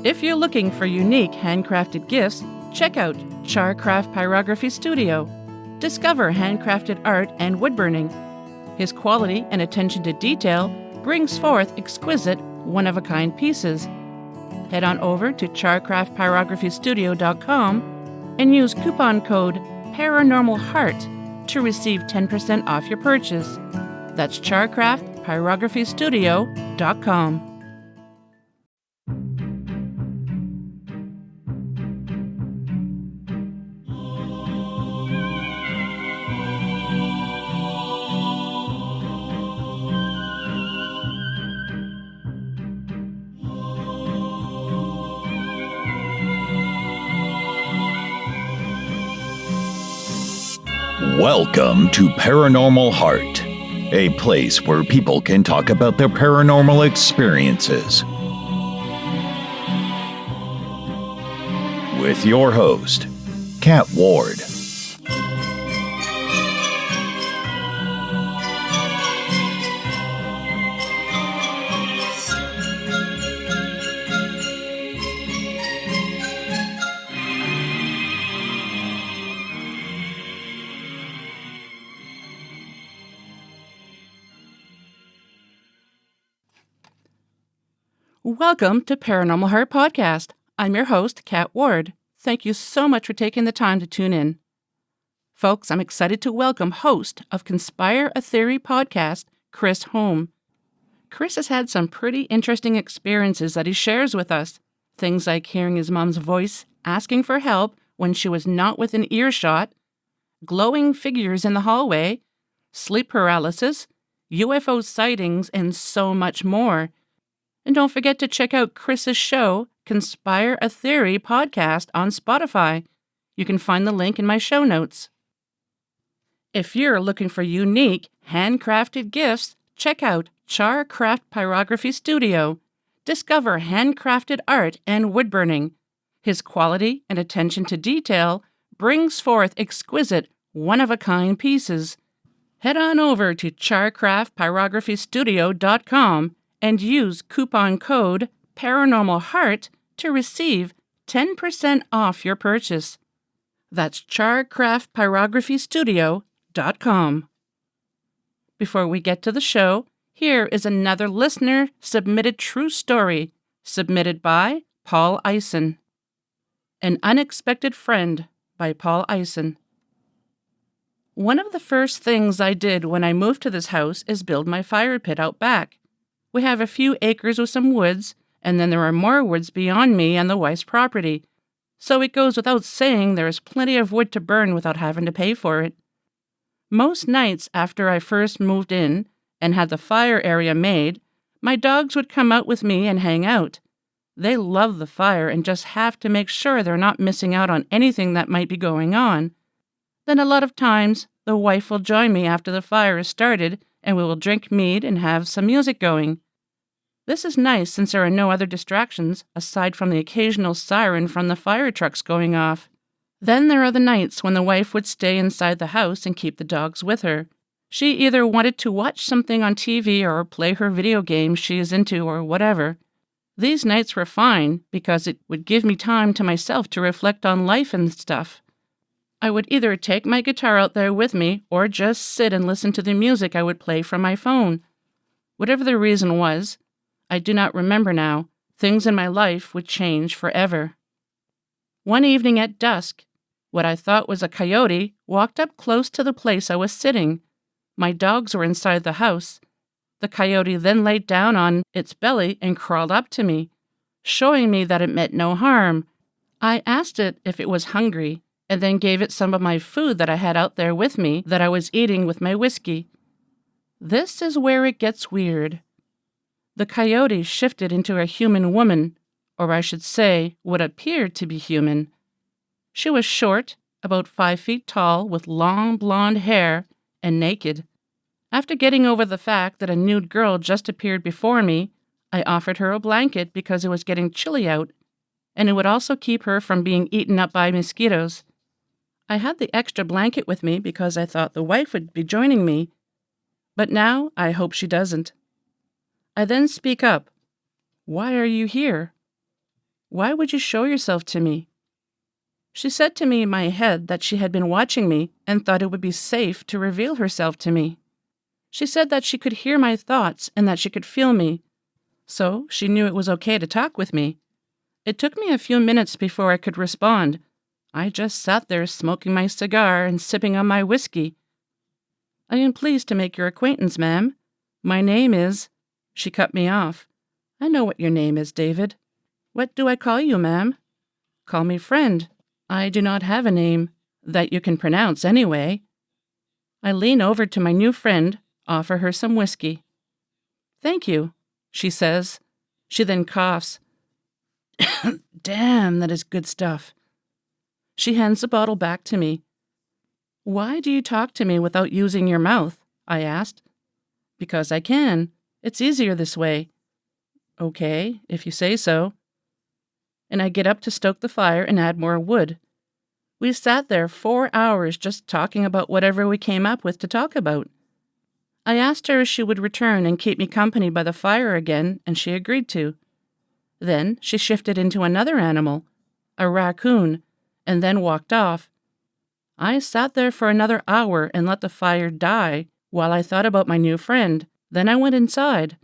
If you're looking for unique handcrafted gifts, check out Charcraft Pyrography Studio. Discover handcrafted art and woodburning. His quality and attention to detail brings forth exquisite, one-of-a-kind pieces. Head on over to charcraftpyrographystudio.com and use coupon code Paranormal Heart to receive 10% off your purchase. That's charcraftpyrographystudio.com. Welcome to Paranormal Heart, a place where people can talk about their paranormal experiences. With your host, Kat Ward. Welcome to Paranormal Heart Podcast. I'm your host, Kat Ward. Thank you so much for taking the time to tune in. Folks, I'm excited to welcome host of Conspire a Theory podcast, Chris Holm. Chris has had some pretty interesting experiences that he shares with us. Things like hearing his mom's voice asking for help when she was not within earshot, glowing figures in the hallway, sleep paralysis, UFO sightings, and so much more. And don't forget to check out Chris's show, Conspire a Theory podcast on Spotify. You can find the link in my show notes. If you're looking for unique, handcrafted gifts, check out Charcraft Pyrography Studio. Discover handcrafted art and woodburning. His quality and attention to detail brings forth exquisite, one-of-a-kind pieces. Head on over to charcraftpyrographystudio.com and use coupon code Paranormal Heart to receive 10% off your purchase. That's charcraftpyrographystudio.com. Before we get to the show, here is another listener-submitted true story, submitted by Paul Eisen. An Unexpected Friend by Paul Eisen. One of the first things I did when I moved to this house is build my fire pit out back. We have a few acres with some woods, and then there are more woods beyond me and the wife's property. So it goes without saying there is plenty of wood to burn without having to pay for it. Most nights after I first moved in and had the fire area made, my dogs would come out with me and hang out. They love the fire and just have to make sure they're not missing out on anything that might be going on. Then a lot of times, the wife will join me after the fire is started, and we will drink mead and have some music going. This is nice since there are no other distractions aside from the occasional siren from the fire trucks going off. Then there are the nights when the wife would stay inside the house and keep the dogs with her. She either wanted to watch something on TV or play her video games she is into or whatever. These nights were fine because it would give me time to myself to reflect on life and stuff. I would either take my guitar out there with me or just sit and listen to the music I would play from my phone. Whatever the reason was, I do not remember now, things in my life would change forever. One evening at dusk, what I thought was a coyote walked up close to the place I was sitting. My dogs were inside the house. The coyote then laid down on its belly and crawled up to me, showing me that it meant no harm. I asked it if it was hungry, and then gave it some of my food that I had out there with me that I was eating with my whiskey. This is where it gets weird. The coyote shifted into a human woman, or I should say, what appeared to be human. She was short, about 5 feet tall, with long blonde hair, and naked. After getting over the fact that a nude girl just appeared before me, I offered her a blanket because it was getting chilly out, and it would also keep her from being eaten up by mosquitoes. I had the extra blanket with me because I thought the wife would be joining me, but now I hope she doesn't. I then speak up. "Why are you here?" Why would you show yourself to me? She said to me in my head that she had been watching me and thought it would be safe to reveal herself to me. She said that she could hear my thoughts and that she could feel me, so she knew it was okay to talk with me. It took me a few minutes before I could respond. I just sat there smoking my cigar and sipping on my whiskey. I am pleased to make your acquaintance, ma'am. My name is... She cut me off. I know what your name is, David. What do I call you, ma'am? Call me friend. I do not have a name that you can pronounce anyway. I lean over to my new friend, offer her some whiskey. Thank you, she says. She then coughs. Damn, that is good stuff. She hands the bottle back to me. Why do you talk to me without using your mouth? I asked. Because I can. It's easier this way. Okay, if you say so. And I get up to stoke the fire and add more wood. We sat there 4 hours just talking about whatever we came up with to talk about. I asked her if she would return and keep me company by the fire again, and she agreed to. Then she shifted into another animal, a raccoon, and then walked off. I sat there for another hour and let the fire die while I thought about my new friend. Then I went inside.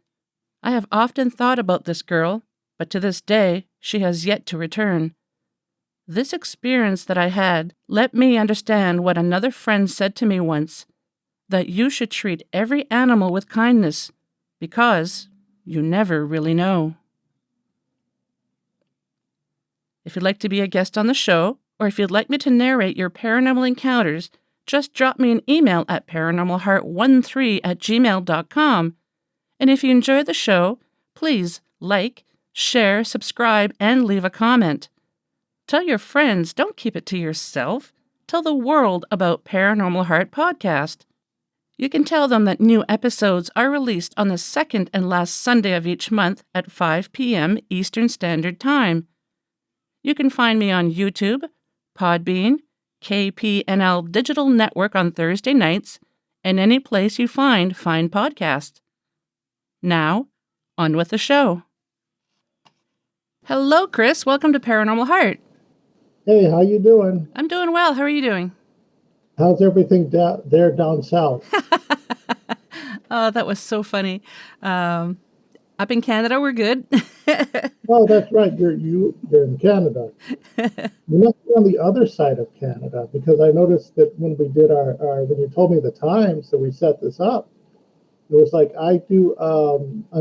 I have often thought about this girl, but to this day, she has yet to return. This experience that I had let me understand what another friend said to me once, that you should treat every animal with kindness, because you never really know. If you'd like to be a guest on the show, or if you'd like me to narrate your paranormal encounters, just drop me an email at paranormalheart13@gmail.com. And if you enjoy the show, please like, share, subscribe, and leave a comment. Tell your friends, don't keep it to yourself. Tell the world about Paranormal Heart Podcast. You can tell them that new episodes are released on the second and last Sunday of each month at 5 p.m. Eastern Standard Time. You can find me on YouTube, Podbean, KPNL Digital Network on Thursday nights, and any place you find fine podcasts. Now, on with the show. Hello, Chris. Welcome to Paranormal Heart. Hey, how you doing? I'm doing well. How are you doing? How's everything there down south? Oh, that was so funny. Up in Canada, we're good. Oh, that's right. You're in Canada. You must be on the other side of Canada, because I noticed that when we did when you told me the times that we set this up, it was like I'm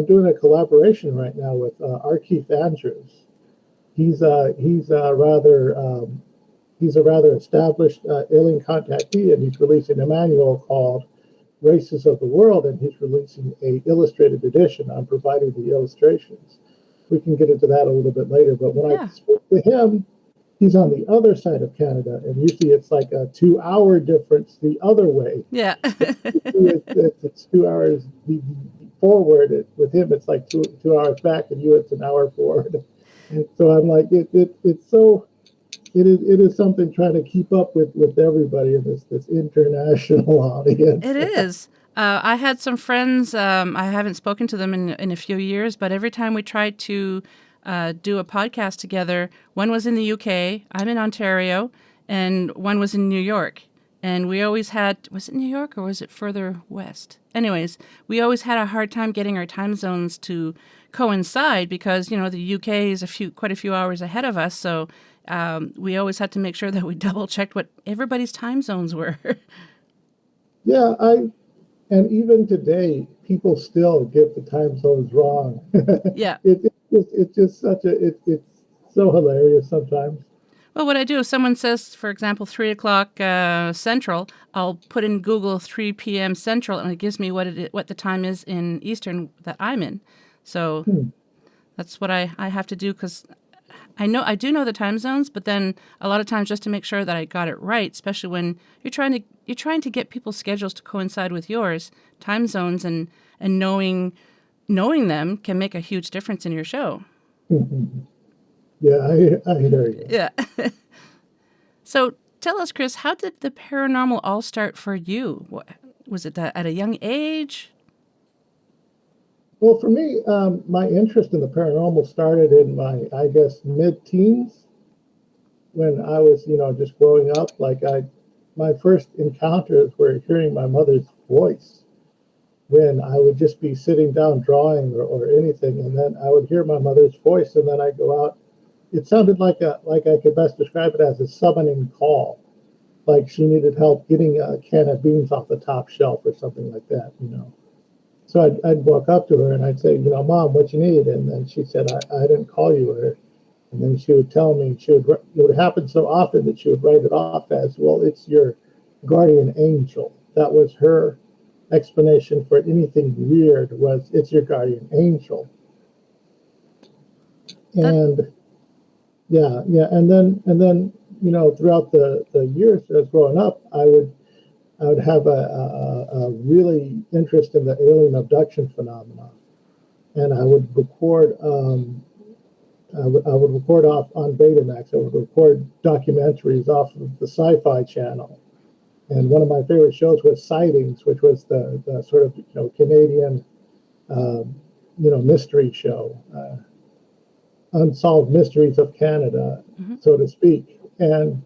doing a collaboration right now with R. Keith Andrews. He's a rather established alien contactee, and he's releasing a manual called Races of the World, and he's releasing a illustrated edition. I'm providing the illustrations. We can get into that a little bit later, but when I spoke to him, he's on the other side of Canada, and usually it's like a 2-hour difference the other way. Yeah. It's 2 hours forward. With him, it's like two hours back, and it's an hour forward. And so I'm like, it's so... It is something trying to keep up with everybody in this international audience. It is. I had some friends, I haven't spoken to them in a few years, but every time we tried to do a podcast together, one was in the UK, I'm in Ontario, and one was in New York. And we always had, was it New York or was it further west? Anyways, we always had a hard time getting our time zones to coincide because, the UK is quite a few hours ahead of us, so we always had to make sure that we double-checked what everybody's time zones were. Yeah, and even today, people still get the time zones wrong. Yeah. It's just it's so hilarious sometimes. Well, what I do, if someone says, for example, 3 o'clock Central, I'll put in Google 3 p.m. Central, and it gives me what the time is in Eastern that I'm in. So that's what I have to do, because I do know the time zones, but then a lot of times just to make sure that I got it right, especially when you're trying to get people's schedules to coincide with yours, time zones and knowing them can make a huge difference in your show. Yeah, I hear you. Yeah. So tell us, Chris, how did the paranormal all start for you? Was it at a young age? Well, for me, my interest in the paranormal started in my, I guess, mid-teens when I was, just growing up. My first encounters were hearing my mother's voice when I would just be sitting down drawing or anything, and then I would hear my mother's voice, and then I'd go out. It sounded like I could best describe it as a summoning call, like she needed help getting a can of beans off the top shelf or something like that. So I'd walk up to her and I'd say, Mom, what you need? And then she said, I didn't call you. And then she would tell me, it would happen so often that she would write it off as, well, it's your guardian angel. That was her explanation for anything weird, was it's your guardian angel. And yeah. And then, throughout the years as growing up, I would have a really interest in the alien abduction phenomena, and I would record. I would record off on Betamax. I would record documentaries off of the Sci-Fi Channel, and one of my favorite shows was Sightings, which was the sort of Canadian mystery show, Unsolved Mysteries of Canada, so to speak, and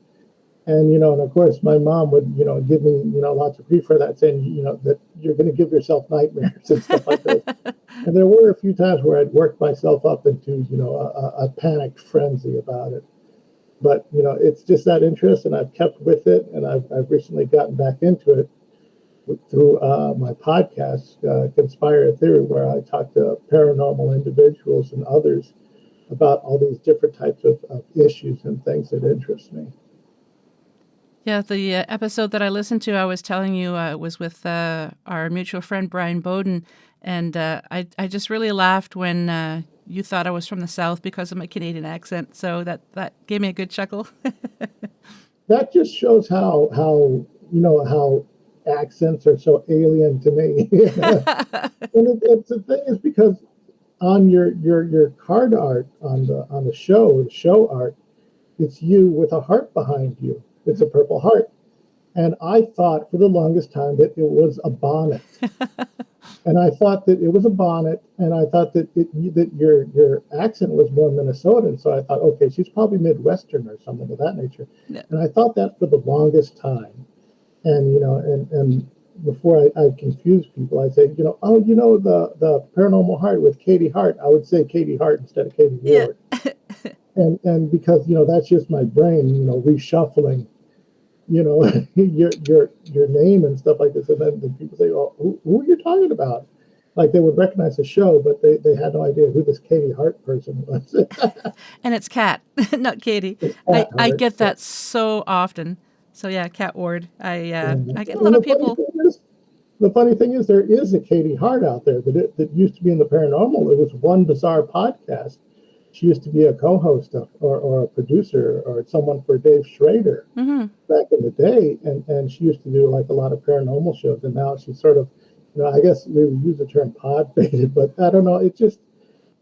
of course my mom would give me lots of grief for that, saying that you're going to give yourself nightmares and stuff like that. And there were a few times where I'd worked myself up into a panicked frenzy about it. But it's just that interest, and I've kept with it, and I've recently gotten back into it through my podcast, Conspire Theory, where I talk to paranormal individuals and others about all these different types of issues and things that interest me. Yeah, the episode that I listened to, I was telling you, was with our mutual friend Brian Bowden, and I just really laughed when you thought I was from the South because of my Canadian accent, so that gave me a good chuckle. That just shows how accents are so alien to me. And it's the thing is because on your card art on the show art, it's you with a heart behind you. It's a purple heart. And I thought for the longest time that it was a bonnet. And I thought that it was a bonnet, and I thought that your accent was more Minnesotan. So I thought, okay, she's probably Midwestern or something of that nature. Yeah. And I thought that for the longest time. And, and before I confused people, I say, the Paranormal Heart with Katie Hart, I would say Katie Hart instead of Katie Ward. Yeah. And because, that's just my brain, reshuffling, your name and stuff like this. And then people say, oh, who are you talking about? Like they would recognize the show, but they had no idea who this Katie Hart person was. And it's Kat, not Katie. I get that so often. So yeah, Kat Ward. I get a lot of people. The funny thing is there is a Katie Hart out there that used to be in the paranormal. It was One Bizarre Podcast. She used to be a co-host or a producer or someone for Dave Schrader back in the day. And she used to do like a lot of paranormal shows. And now she's sort of, I guess we would use the term pod-baited, but I don't know. It's just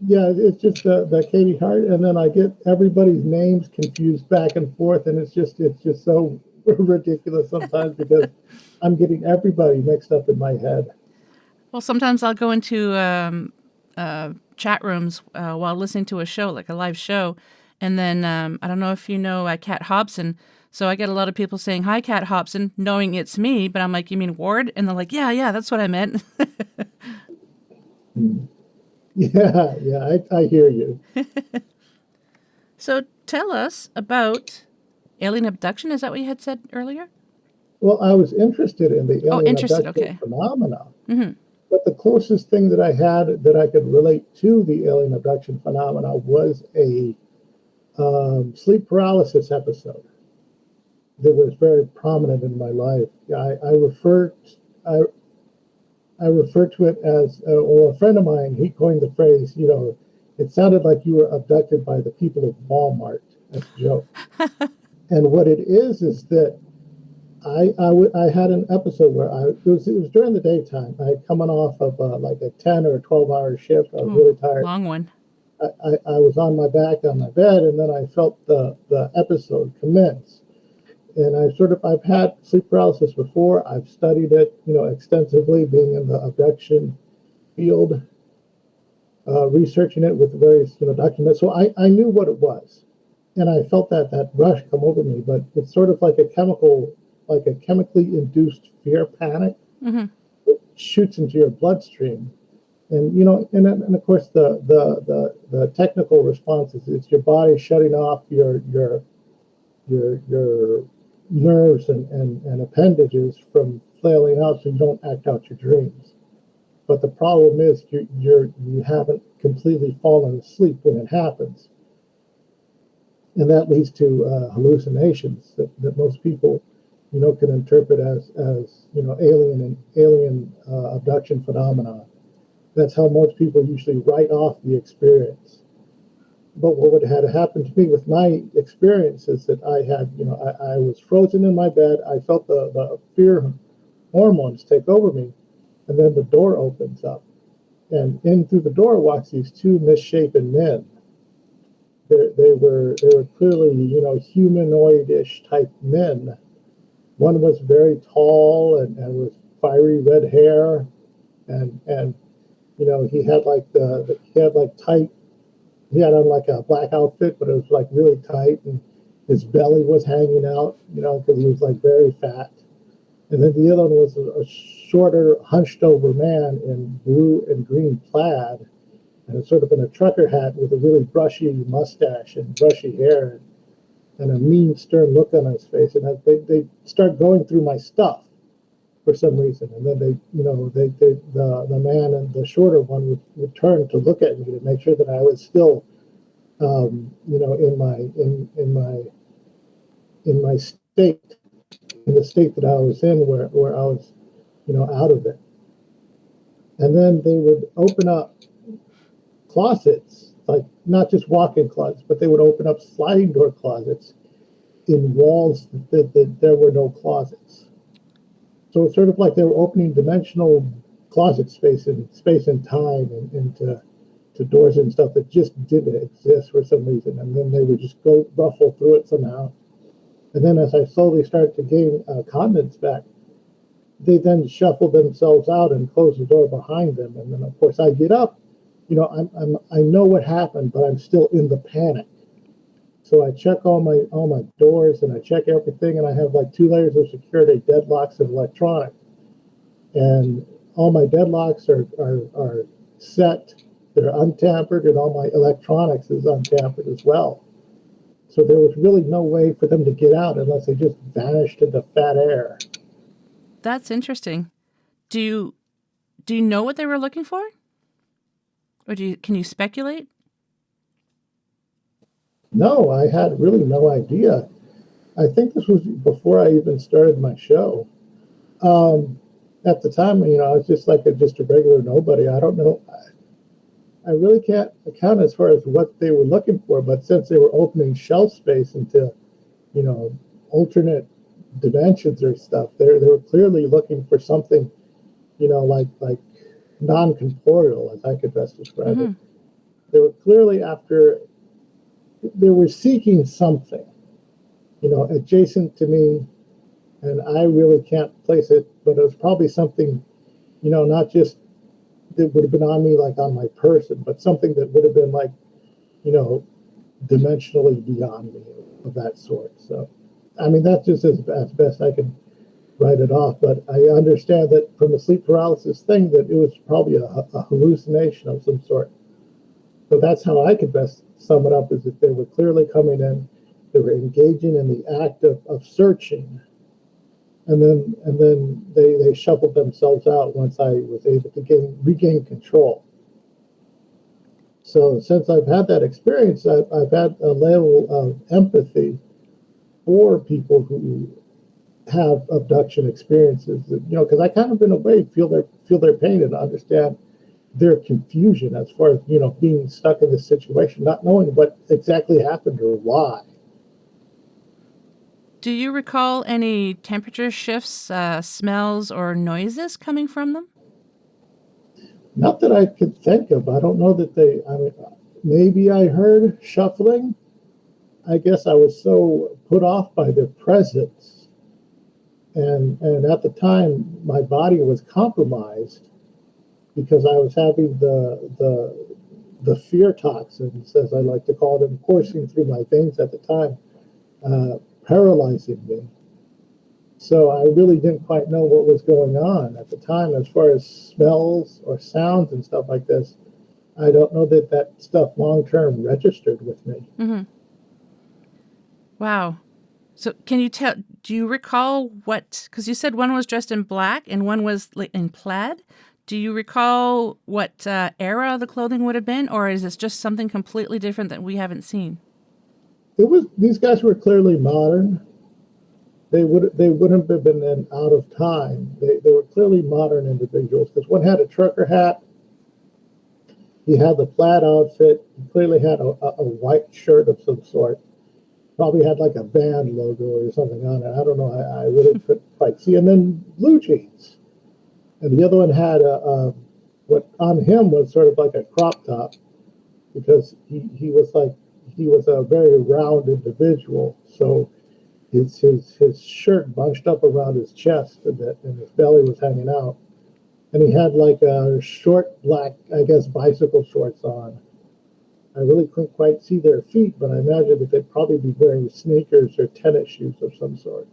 the Katie Hart. And then I get everybody's names confused back and forth. And it's just so ridiculous sometimes because I'm getting everybody mixed up in my head. Well, sometimes I'll go into chat rooms while listening to a show, like a live show. And then I don't know if you know Kat Hobson. So I get a lot of people saying, hi, Kat Hobson, knowing it's me. But I'm like, you mean Ward? And they're like, yeah, that's what I meant. Yeah, I hear you. So tell us about alien abduction. Is that what you had said earlier? Well, I was interested in the alien abduction phenomena. Mm-hmm. But the closest thing that I had that I could relate to the alien abduction phenomena was a sleep paralysis episode that was very prominent in my life. I refer to it as, or a friend of mine, he coined the phrase, it sounded like you were abducted by the people of Walmart. That's a joke. And what it is that I had an episode where it was during the daytime. I had coming off of like a 10 or 12-hour shift. I was really tired. Long one. I was on my back on my bed, and then I felt the episode commence. And I've had sleep paralysis before. I've studied it, extensively, being in the abduction field. researching it with various, documents. So I knew what it was, and I felt that rush come over me. But it's sort of like a chemically induced fear panic. Mm-hmm. It shoots into your bloodstream, and and of course the technical response is it's your body shutting off your nerves and appendages from flailing out, so you don't act out your dreams. But the problem is you haven't completely fallen asleep when it happens, and that leads to hallucinations that most people, can interpret as alien abduction phenomenon. That's how most people usually write off the experience. But what had happened to me with my experience is that I had, I was frozen in my bed. I felt the fear hormones take over me, and then the door opens up, and in through the door walks these two misshapen men. They were clearly, humanoid-ish type men. One was very tall and with fiery red hair, and he had tight. He had on like a black outfit, but it was like really tight, and his belly was hanging out, because he was like very fat. And then the other one was a shorter, hunched over man in blue and green plaid, and sort of in a trucker hat with a really brushy mustache and brushy hair, and a mean, stern look on his face. And they start going through my stuff for some reason, and then the man and the shorter one would turn to look at me to make sure that I was still, in my state, in the state that I was in, where I was, out of it. And then they would open up closets, like not just walk-in closets, but they would open up sliding door closets in walls that there were no closets. So it's sort of like they were opening dimensional closet space and time into doors and stuff that just didn't exist for some reason. And then they would just go ruffle through it somehow. And then as I slowly started to gain confidence back, they then shuffle themselves out and close the door behind them. And then, of course, I get up. I know what happened, but I'm still in the panic. So I check all my doors and I check everything, and I have like 2 layers of security, deadlocks and electronic. And all my deadlocks are set. They're untampered, and all my electronics is untampered as well. So there was really no way for them to get out unless they just vanished into fat air. That's interesting. Do you know what they were looking for? Or can you speculate? No, I had really no idea. I think this was before I even started my show. At the time, I was just like just a regular nobody. I don't know. I really can't account as far as what they were looking for, but since they were opening shelf space into, alternate dimensions or stuff, they were clearly looking for something, like non-corporeal, as I could best describe it. They were clearly they were seeking something, adjacent to me, and I really can't place it, but it was probably something, not just that would have been on me, like on my person, but something that would have been like, dimensionally beyond me, of that sort. So, I mean, that's just as best I can write it off. But I understand that from a sleep paralysis thing, that it was probably a hallucination of some sort. So that's how I could best sum it up, is that they were clearly coming in, they were engaging in the act of searching, and then they shuffled themselves out once I was able to regain control. So since I've had that experience, I've had a level of empathy for people who have abduction experiences. Because I kind of in a way feel their pain and understand their confusion as far as being stuck in this situation, not knowing what exactly happened or why. Do you recall any temperature shifts, smells, or noises coming from them? Not that I could think of. I don't know that maybe I heard shuffling. I guess I was so put off by their presence. And at the time, my body was compromised because I was having the fear toxins, as I like to call them, coursing through my veins at the time, paralyzing me. So I really didn't quite know what was going on at the time as far as smells or sounds and stuff like this. I don't know that that stuff long-term registered with me. Mm-hmm. Wow. So do you recall because you said one was dressed in black and one was like in plaid. Do you recall what era the clothing would have been, or is this just something completely different that we haven't seen? These guys were clearly modern. They wouldn't have been out of time. They were clearly modern individuals because one had a trucker hat. He had the plaid outfit. He clearly had a white shirt of some sort. Probably had like a band logo or something on it. I don't know. I really couldn't quite see. And then blue jeans. And the other one had what on him was sort of like a crop top because he was a very round individual. So his shirt bunched up around his chest and his belly was hanging out. And he had like a short black, I guess, bicycle shorts on. I really couldn't quite see their feet, but I imagine that they'd probably be wearing sneakers or tennis shoes of some sort.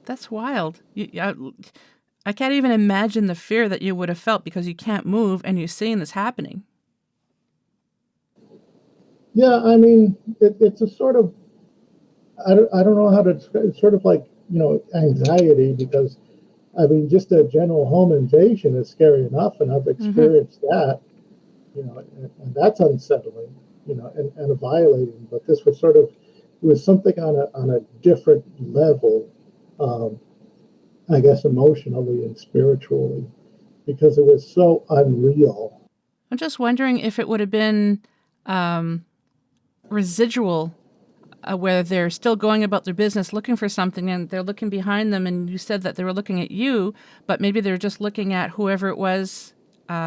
That's wild. I can't even imagine the fear that you would have felt because you can't move and you're seeing this happening. Yeah, I mean, it's a sort of, I don't know how to describe it. It's sort of like, anxiety because, I mean, just a general home invasion is scary enough, and I've experienced that, and that's unsettling, and violating. But this was it was something on a different level, I guess, emotionally and spiritually, because it was so unreal. I'm just wondering if it would have been residual, where they're still going about their business looking for something and they're looking behind them, and you said that they were looking at you, but maybe they're just looking at whoever it was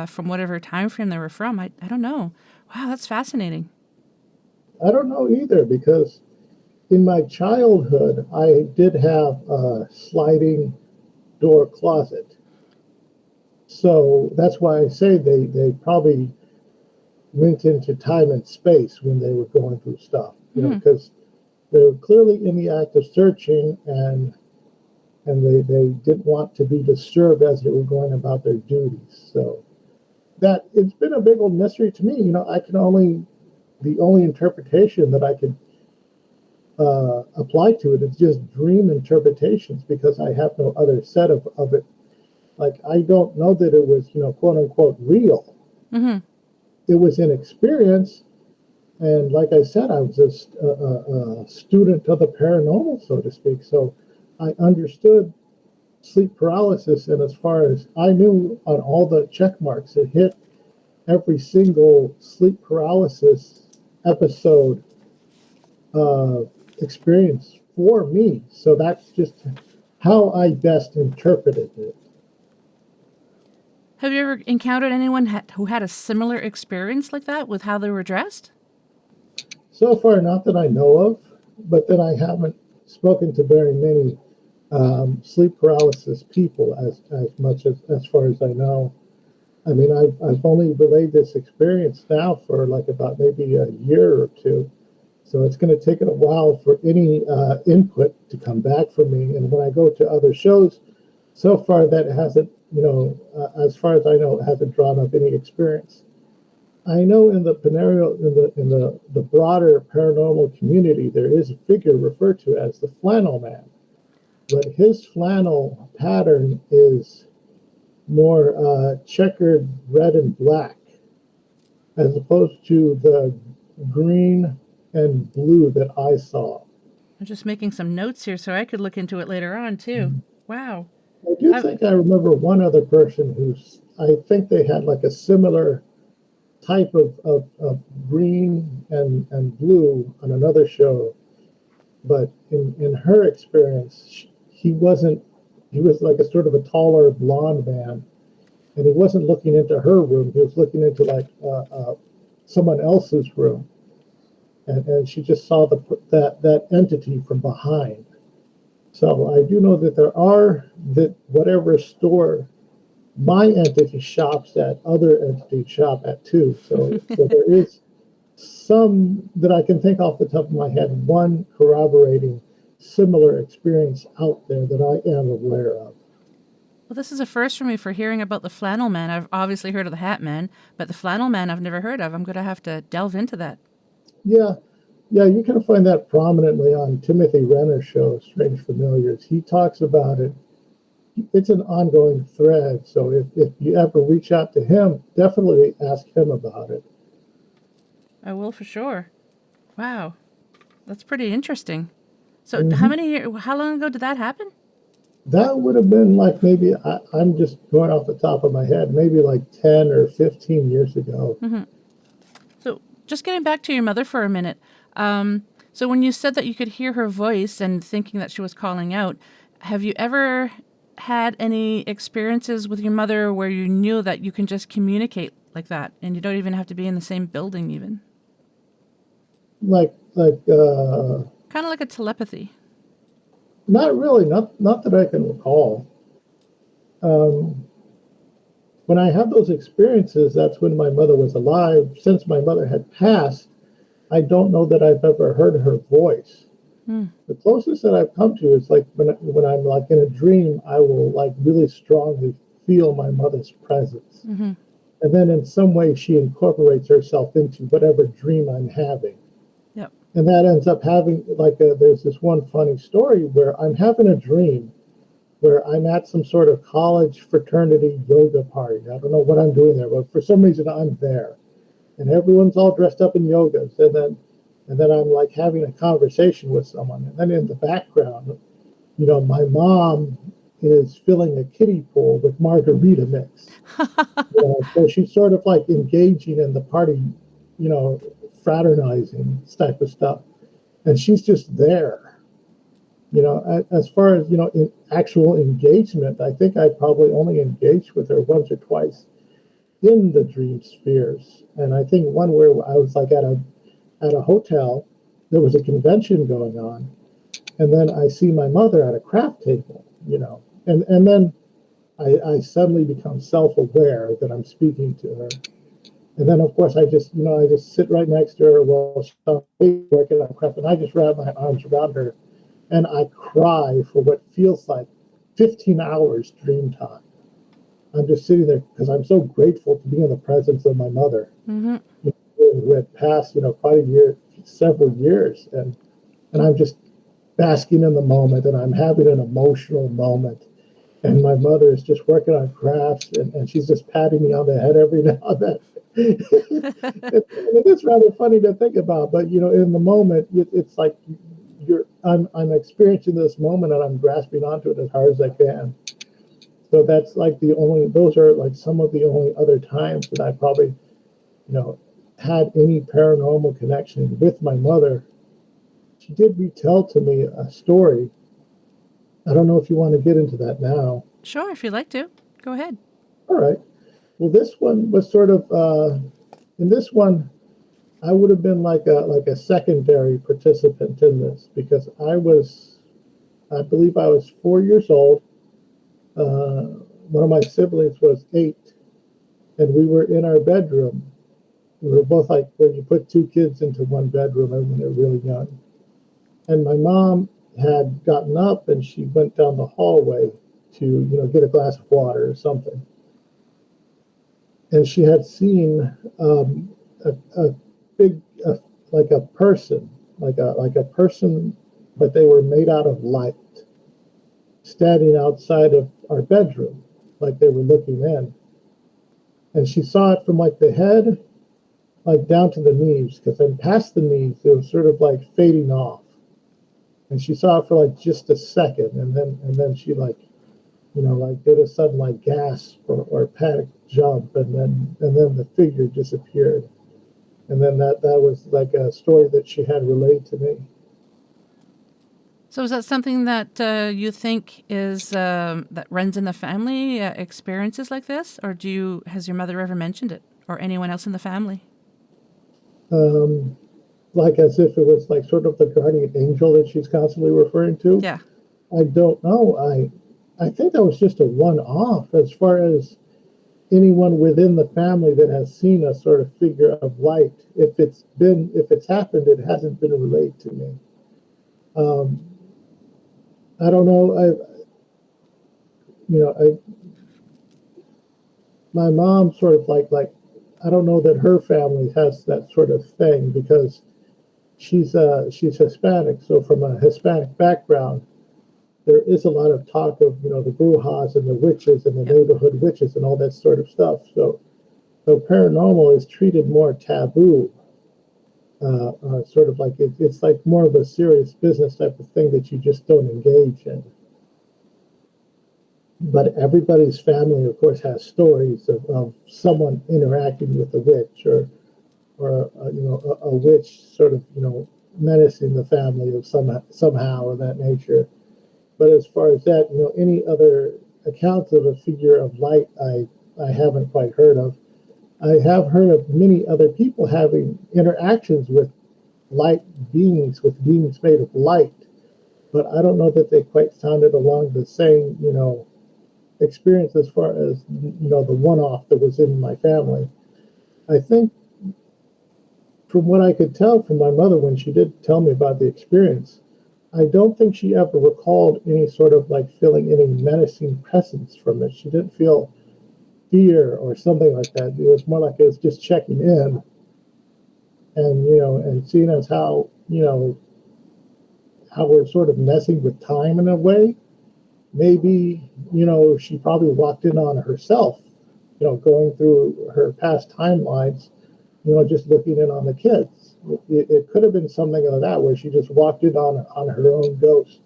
from whatever time frame they were from. I don't know. Wow, that's fascinating. I don't know either, because in my childhood, I did have a sliding door closet. So that's why I say they probably went into time and space when they were going through stuff, because they were clearly in the act of searching, and they didn't want to be disturbed as they were going about their duties. So that it's been a big old mystery to me. The only interpretation that I could apply to it is just dream interpretations, because I have no other set of it. Like, I don't know that it was, quote unquote, real. Mm-hmm. It was an experience. And like I said, I was a student of the paranormal, so to speak. So I understood sleep paralysis. And as far as I knew, on all the check marks, it hit every single sleep paralysis episode experience for me. So that's just how I best interpreted it. Have you ever encountered anyone who had a similar experience like that with how they were dressed? So far, not that I know of, but then I haven't spoken to very many sleep paralysis people as much as far as I know. I mean, I've only relayed this experience now for like about maybe a year or two. So it's going to take a while for any input to come back from me. And when I go to other shows, so far that hasn't, as far as I know, it hasn't drawn up any experience. I know in the the broader paranormal community, there is a figure referred to as the flannel man, but his flannel pattern is more checkered red and black, as opposed to the green and blue that I saw. I'm just making some notes here so I could look into it later on too. Mm-hmm. Wow. I do think I remember one other person I think they had like a similar type of green and blue on another show, but in her experience, he was like a sort of a taller blonde man, and he wasn't looking into her room. He was looking into like someone else's room, and she just saw that entity from behind. So I do know that there are, that whatever store my entity shops at other entities shop at too. So there is some that I can think off the top of my head, one corroborating similar experience out there that I am aware of. Well, this is a first for me for hearing about the flannel man. I've obviously heard of the Hat Man, but the flannel man I've never heard of. I'm going to have to delve into that. Yeah, you can find that prominently on Timothy Renner's show, Strange Familiars. He talks about it. It's an ongoing thread. So if you ever reach out to him, definitely ask him about it. I will for sure. Wow, that's pretty interesting. So Mm-hmm. how long ago did that happen? That would have been like maybe, I'm just going off the top of my head, maybe like 10 or 15 years ago. Mm-hmm. So just getting back to your mother for a minute. So when you said that you could hear her voice and thinking that she was calling out, have you ever had any experiences with your mother where you knew that you can just communicate like that and you don't even have to be in the same building even? Like, Kind of like a telepathy. not really, not that I can recall. When I have those experiences, that's when my mother was alive. Since my mother had passed, I don't know that I've ever heard her voice. The closest that I've come to is like when I'm like in a dream, I will like really strongly feel my mother's presence. Mm-hmm. And then in some way she incorporates herself into whatever dream I'm having. Yep. And that ends up having there's this one funny story where I'm having a dream where I'm at some sort of college fraternity yoga party. I don't know what I'm doing there, but for some reason I'm there. And everyone's all dressed up in yogas. And then I'm like having a conversation with someone. And then in the background, my mom is filling a kiddie pool with margarita mix. So she's sort of like engaging in the party, fraternizing type of stuff. And she's just there. As far as, in actual engagement, I think I probably only engaged with her once or twice in the dream spheres. And I think one where I was like at a hotel, there was a convention going on, and then I see my mother at a craft table, and then I suddenly become self-aware that I'm speaking to her. And then, of course, I just sit right next to her while she's working on craft, and I just wrap my arms around her, and I cry for what feels like 15 hours dream time. I'm just sitting there because I'm so grateful to be in the presence of my mother, Mm-hmm. who had passed, quite a year, several years, and I'm just basking in the moment, and I'm having an emotional moment. And my mother is just working on crafts, and she's just patting me on the head every now and then. It's rather funny to think about, but in the moment, it's like I'm experiencing this moment, and I'm grasping onto it as hard as I can. So that's like those are like some of the only other times that I probably, had any paranormal connection with my mother. She did retell to me a story. I don't know if you want to get into that now. Sure, if you'd like to. Go ahead. All right. Well, this one was sort of, in this one, I would have been like a secondary participant in this because I believe I was 4 years old. One of my siblings was 8, and we were in our bedroom. We were both like when you put two kids into one bedroom and when they're really young. And my mom had gotten up and she went down the hallway to, get a glass of water or something. And she had seen a big, like a person, but they were made out of light, standing outside of our bedroom, like they were looking in. And she saw it from like the head, like down to the knees, because then past the knees, it was sort of like fading off. And she saw it for like just a second, and then she like did a sudden like gasp or panic jump, and then the figure disappeared. And then that was like a story that she had relayed to me. So is that something that you think is that runs in the family, experiences like this, or has your mother ever mentioned it, or anyone else in the family? Like as if it was like sort of the guardian angel that she's constantly referring to. Yeah. I don't know. I think that was just a one-off as far as anyone within the family that has seen a sort of figure of light. If it's happened, it hasn't been relayed to me. I don't know. My mom sort of like I don't know that her family has that sort of thing because she's Hispanic. So from a Hispanic background, there is a lot of talk of the brujas and the witches and the neighborhood witches and all that sort of stuff. So paranormal is treated more taboo, sort of like it's like more of a serious business type of thing that you just don't engage in. But everybody's family, of course, has stories of someone interacting with a witch or a witch sort of menacing the family of somehow of that nature. But as far as that, any other accounts of a figure of light, I haven't quite heard of. I have heard of many other people having interactions with light beings, with beings made of light, but I don't know that they quite sounded along the same, experience as far as, the one-off that was in my family. I think from what I could tell from my mother when she did tell me about the experience, I don't think she ever recalled any sort of like feeling any menacing presence from it. She didn't feel fear or something like that. It was more like it was just checking in and, and seeing as how we're sort of messing with time in a way. Maybe, she probably walked in on herself, going through her past timelines, just looking in on the kids. It could have been something like that, where she just walked in on her own ghost.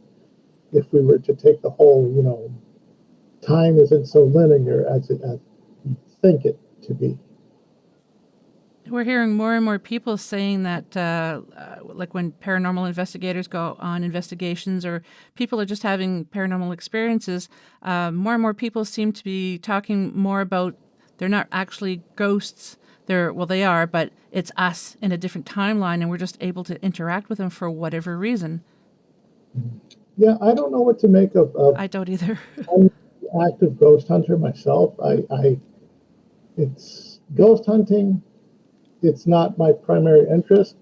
If we were to take the whole, time isn't so linear as you think it to be. We're hearing more and more people saying that, like when paranormal investigators go on investigations or people are just having paranormal experiences, more and more people seem to be talking more about they're not actually ghosts. They are, but it's us in a different timeline, and we're just able to interact with them for whatever reason. Yeah, I don't know what to make of I don't either. I'm an active ghost hunter myself. It's ghost hunting. It's not my primary interest.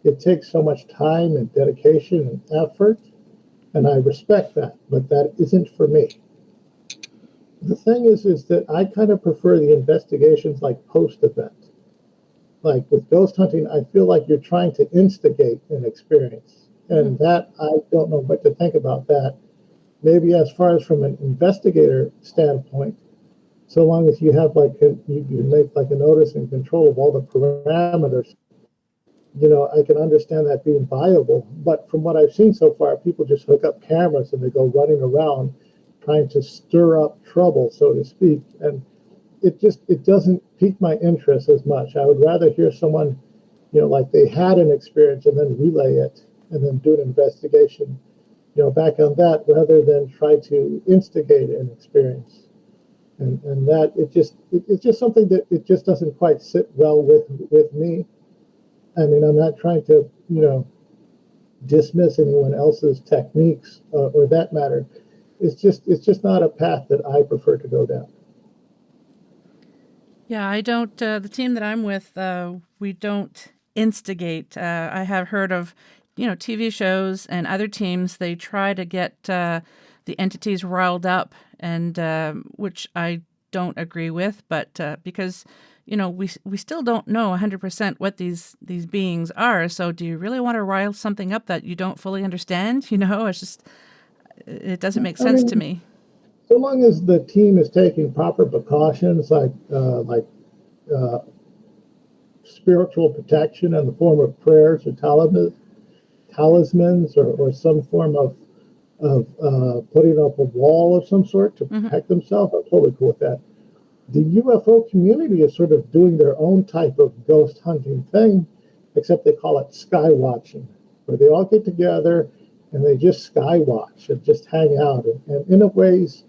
It takes so much time and dedication and effort, and I respect that, but that isn't for me. The thing is that I kind of prefer the investigations like post-event. Like with ghost hunting, I feel like you're trying to instigate an experience. And that, I don't know what to think about that. Maybe as far as from an investigator standpoint, so long as you have you make like a notice and control of all the parameters, I can understand that being viable. But from what I've seen so far, people just hook up cameras and they go running around trying to stir up trouble, so to speak. And it doesn't pique my interest as much. I would rather hear someone, like they had an experience and then relay it and then do an investigation, back on that rather than try to instigate an experience. And that it's just something that it just doesn't quite sit well with me. I mean, I'm not trying to, dismiss anyone else's techniques or that matter. It's just not a path that I prefer to go down. Yeah, I don't. The team that I'm with, we don't instigate. I have heard of, TV shows and other teams. They try to get the entities riled up, and which I don't agree with. But because we still don't know 100% what these beings are. So do you really want to rile something up that you don't fully understand? It's just it doesn't make sense to me. So long as the team is taking proper precautions, like spiritual protection in the form of prayers or talismans, or some form of putting up a wall of some sort to protect themselves, I'm totally cool with that. The UFO community is sort of doing their own type of ghost hunting thing, except they call it sky watching, where they all get together and they just sky watch and just hang out. And in a ways,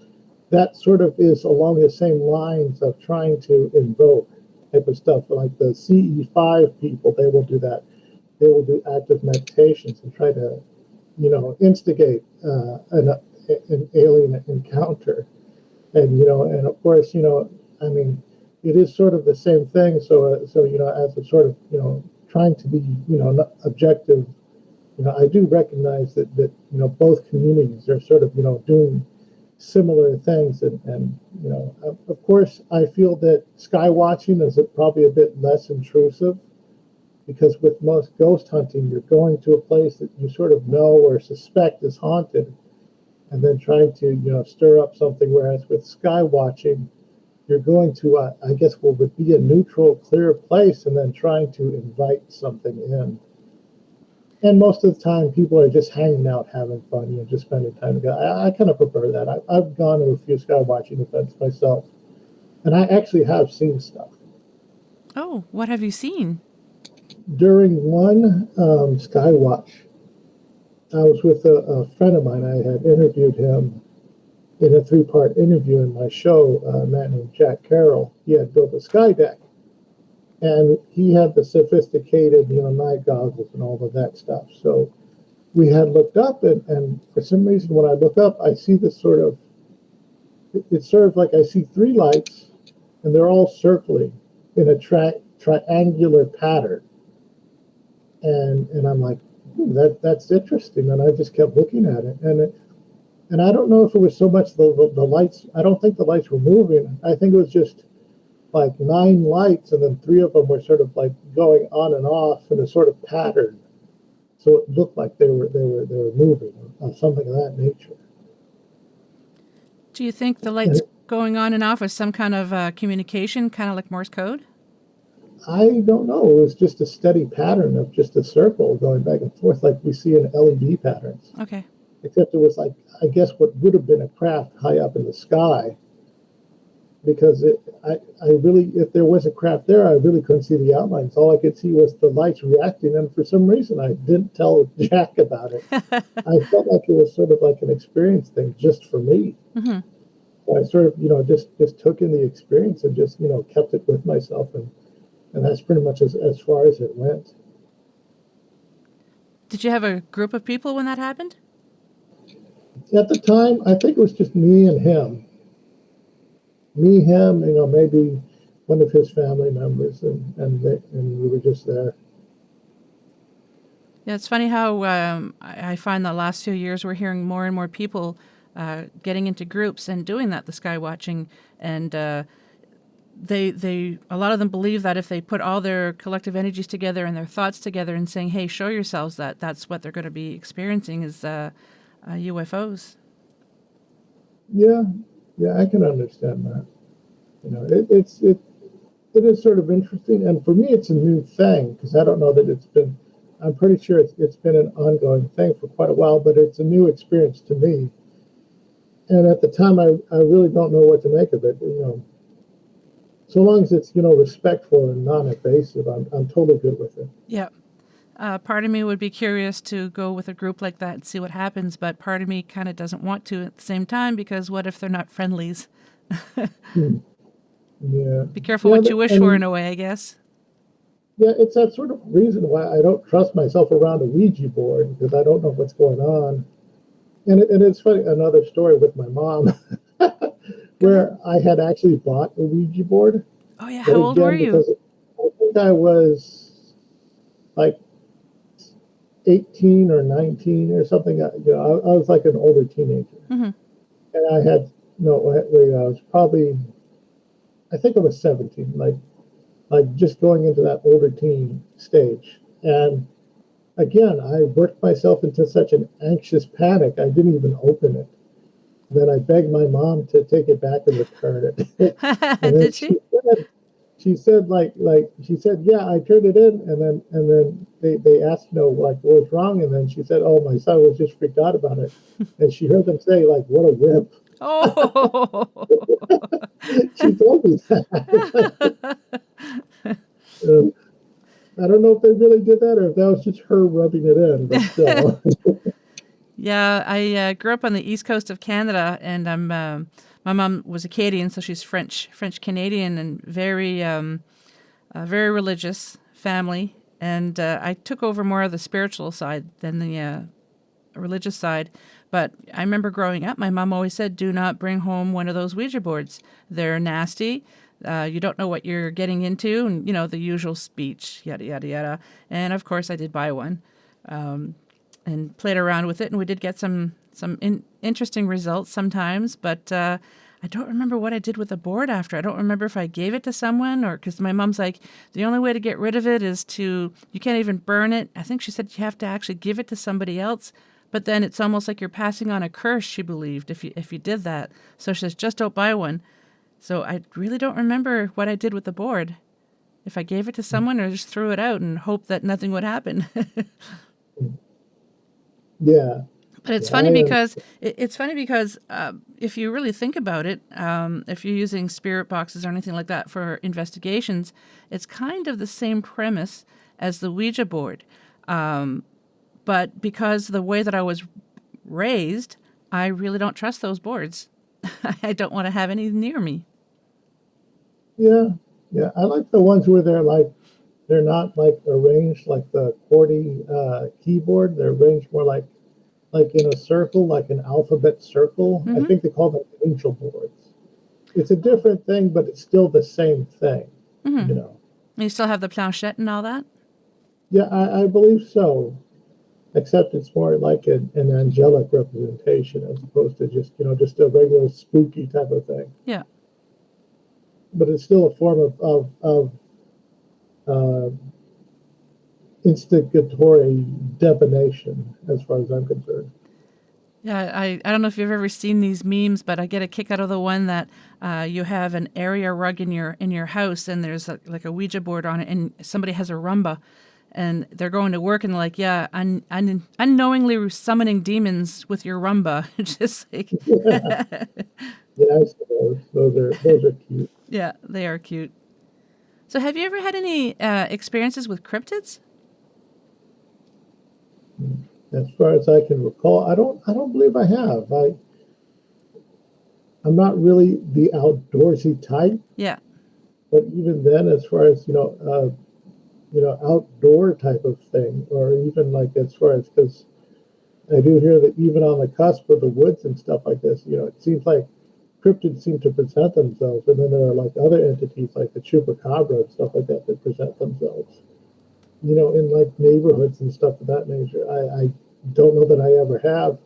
that sort of is along the same lines of trying to invoke type of stuff. Like the CE5 people, they will do that. They will do active meditations and try to, instigate an alien encounter. And, and of course, it is sort of the same thing. So as a sort of trying to be not objective, I do recognize that both communities are sort of doing similar things, and of course I feel that sky watching is probably a bit less intrusive, because with most ghost hunting, you're going to a place that you sort of know or suspect is haunted, and then trying to stir up something. Whereas with sky watching, you're going to I guess what would be a neutral, clear place, and then trying to invite something in. And most of the time, people are just hanging out, having fun, just spending time together. I kind of prefer that. I've gone to a few sky watching events myself, and I actually have seen stuff. Oh, what have you seen? During one sky watch, I was with a friend of mine. I had interviewed him in a 3-part interview in my show. A man named Jack Carroll. He had built a sky deck, and he had the sophisticated, night goggles and all of that stuff. So we had looked up, and for some reason, when I look up, I see this it's sort of like I see 3 lights, and they're all circling in a triangular pattern. And I'm like, that's interesting. And I just kept looking at it. And I don't know if it was so much the lights. I don't think the lights were moving. I think it was just like 9 lights, and then 3 of them were sort of like going on and off in a sort of pattern. So it looked like they were moving, or something of that nature. Do you think the lights going on and off is some kind of communication, kind of like Morse code? I don't know. It was just a steady pattern of just a circle going back and forth, like we see in LED patterns. Okay. Except it was like, I guess, what would have been a craft high up in the sky. Because I really, if there was a craft there, I really couldn't see the outlines. All I could see was the lights reacting, and for some reason, I didn't tell Jack about it. I felt like it was sort of like an experience thing just for me. Mm-hmm. I sort of, just took in the experience and just, kept it with myself, and that's pretty much as far as it went. Did you have a group of people when that happened? At the time, I think it was just me and him. Me, him, maybe one of his family members, and we were just there. Yeah, it's funny how I find the last few years we're hearing more and more people getting into groups and doing that, the sky watching, and they a lot of them believe that if they put all their collective energies together and their thoughts together and saying, "Hey, show yourselves," that's what they're going to be experiencing is UFOs. Yeah, I can understand that. It is sort of interesting, and for me, it's a new thing, because I don't know that it's been. I'm pretty sure it's been an ongoing thing for quite a while, but it's a new experience to me. And at the time, I really don't know what to make of it. So long as it's respectful and non-invasive, I'm totally good with it. Yeah. Part of me would be curious to go with a group like that and see what happens, but part of me kind of doesn't want to at the same time, because what if they're not friendlies? Yeah. Be careful what you wish for, in a way, I guess. Yeah, it's that sort of reason why I don't trust myself around a Ouija board, because I don't know what's going on. And it's funny, another story with my mom, where I had actually bought a Ouija board. Oh, yeah. How old were you? I think I was like 18 or 19 or something. I was like an older teenager. Mm-hmm. And I was probably, I think I was 17, like just going into that older teen stage. And again, I worked myself into such an anxious panic, I didn't even open it. Then I begged my mom to take it back and return it. And Did she? She said, yeah, I turned it in, and then they asked, what was wrong, and then she said, oh, my son was just freaked out about it, and she heard them say, like, what a wimp. Oh. She told me that. I don't know if they really did that, or if that was just her rubbing it in, but still. Yeah, I grew up on the east coast of Canada, and my mom was Acadian, so she's French Canadian, and very religious family. And I took over more of the spiritual side than the religious side. But I remember growing up, my mom always said, "Do not bring home one of those Ouija boards. They're nasty. You don't know what you're getting into, and the usual speech, yada yada yada. And of course, I did buy one, and played around with it, and we did get some interesting results sometimes. But I don't remember what I did with the board after. I don't remember if I gave it to someone, or because my mom's like, the only way to get rid of it is you can't even burn it. I think she said you have to actually give it to somebody else. But then it's almost like you're passing on a curse, she believed, if you did that. So she says, just don't buy one. So I really don't remember what I did with the board. If I gave it to someone or just threw it out and hoped that nothing would happen. Yeah. But it's funny because if you really think about it, if you're using spirit boxes or anything like that for investigations, it's kind of the same premise as the Ouija board. But because the way that I was raised, I really don't trust those boards. I don't want to have any near me. Yeah. I like the ones where they're not like arranged like the QWERTY keyboard. They're arranged more like in a circle, like an alphabet circle. Mm-hmm. I think they call them angel boards. It's a different thing, but it's still the same thing. Mm-hmm. You still have the planchette and all that? Yeah, I believe so. Except it's more like an angelic representation as opposed to just a regular spooky type of thing. Yeah. But it's still a form of instigatory divination, as far as I'm concerned. Yeah, I don't know if you've ever seen these memes, but I get a kick out of the one that you have an area rug in your house, and there's like a Ouija board on it, and somebody has a Roomba, and they're going to work, and like, yeah, unknowingly summoning demons with your Roomba. Just like Yeah, I suppose those are cute. Yeah, they are cute. So, have you ever had any experiences with cryptids? As far as I can recall, I don't believe I have. I'm not really the outdoorsy type. Yeah. But even then, as far as outdoor type of thing, or even like as far as, because I do hear that even on the cusp of the woods and stuff like this, it seems like cryptids seem to present themselves, and then there are like other entities like the chupacabra and stuff like that present themselves, in like neighborhoods and stuff of that nature. I don't know that I ever have.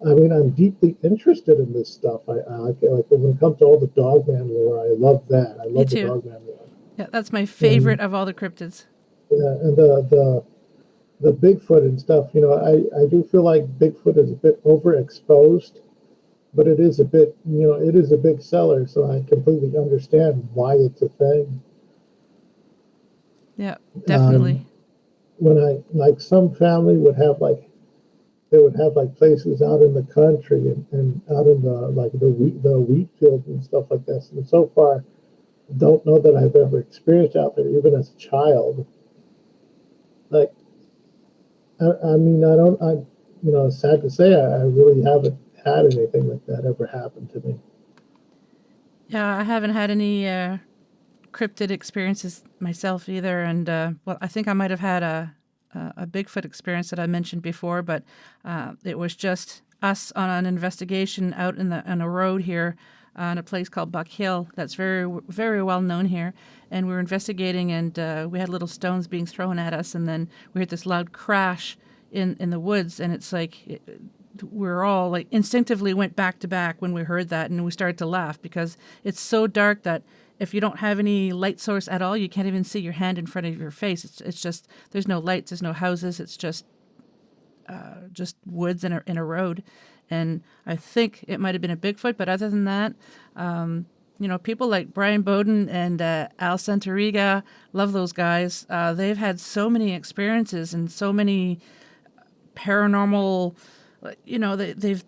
I mean, I'm deeply interested in this stuff. I like when it comes to all the Dogman lore. I love that. I love the Dogman lore. Yeah, that's my favorite of all the cryptids. Yeah, and the Bigfoot and stuff. I do feel like Bigfoot is a bit overexposed, but it is a bit, it is a big seller. So I completely understand why it's a thing. Yeah, definitely. When some family would have they would have places out in the country and out in the wheat fields and stuff like this. And so far, don't know that I've ever experienced out there, even as a child. Like, I mean, it's sad to say, I really haven't had anything like that ever happen to me. Yeah, I haven't had any cryptid experiences myself either. And, I think I might have had a Bigfoot experience that I mentioned before, but it was just us on an investigation out on a road here on a place called Buck Hill that's very, very well known here. And we were investigating, and we had little stones being thrown at us, and then we heard this loud crash in the woods, and it's like we're all like instinctively went back to back when we heard that, and we started to laugh because it's so dark that if you don't have any light source at all, you can't even see your hand in front of your face. It's just, there's no lights, there's no houses, it's just woods and a road. And I think it might have been a Bigfoot, but other than that, people like Brian Bowden and Al Santoriga, love those guys. They've had so many experiences and so many paranormal, they've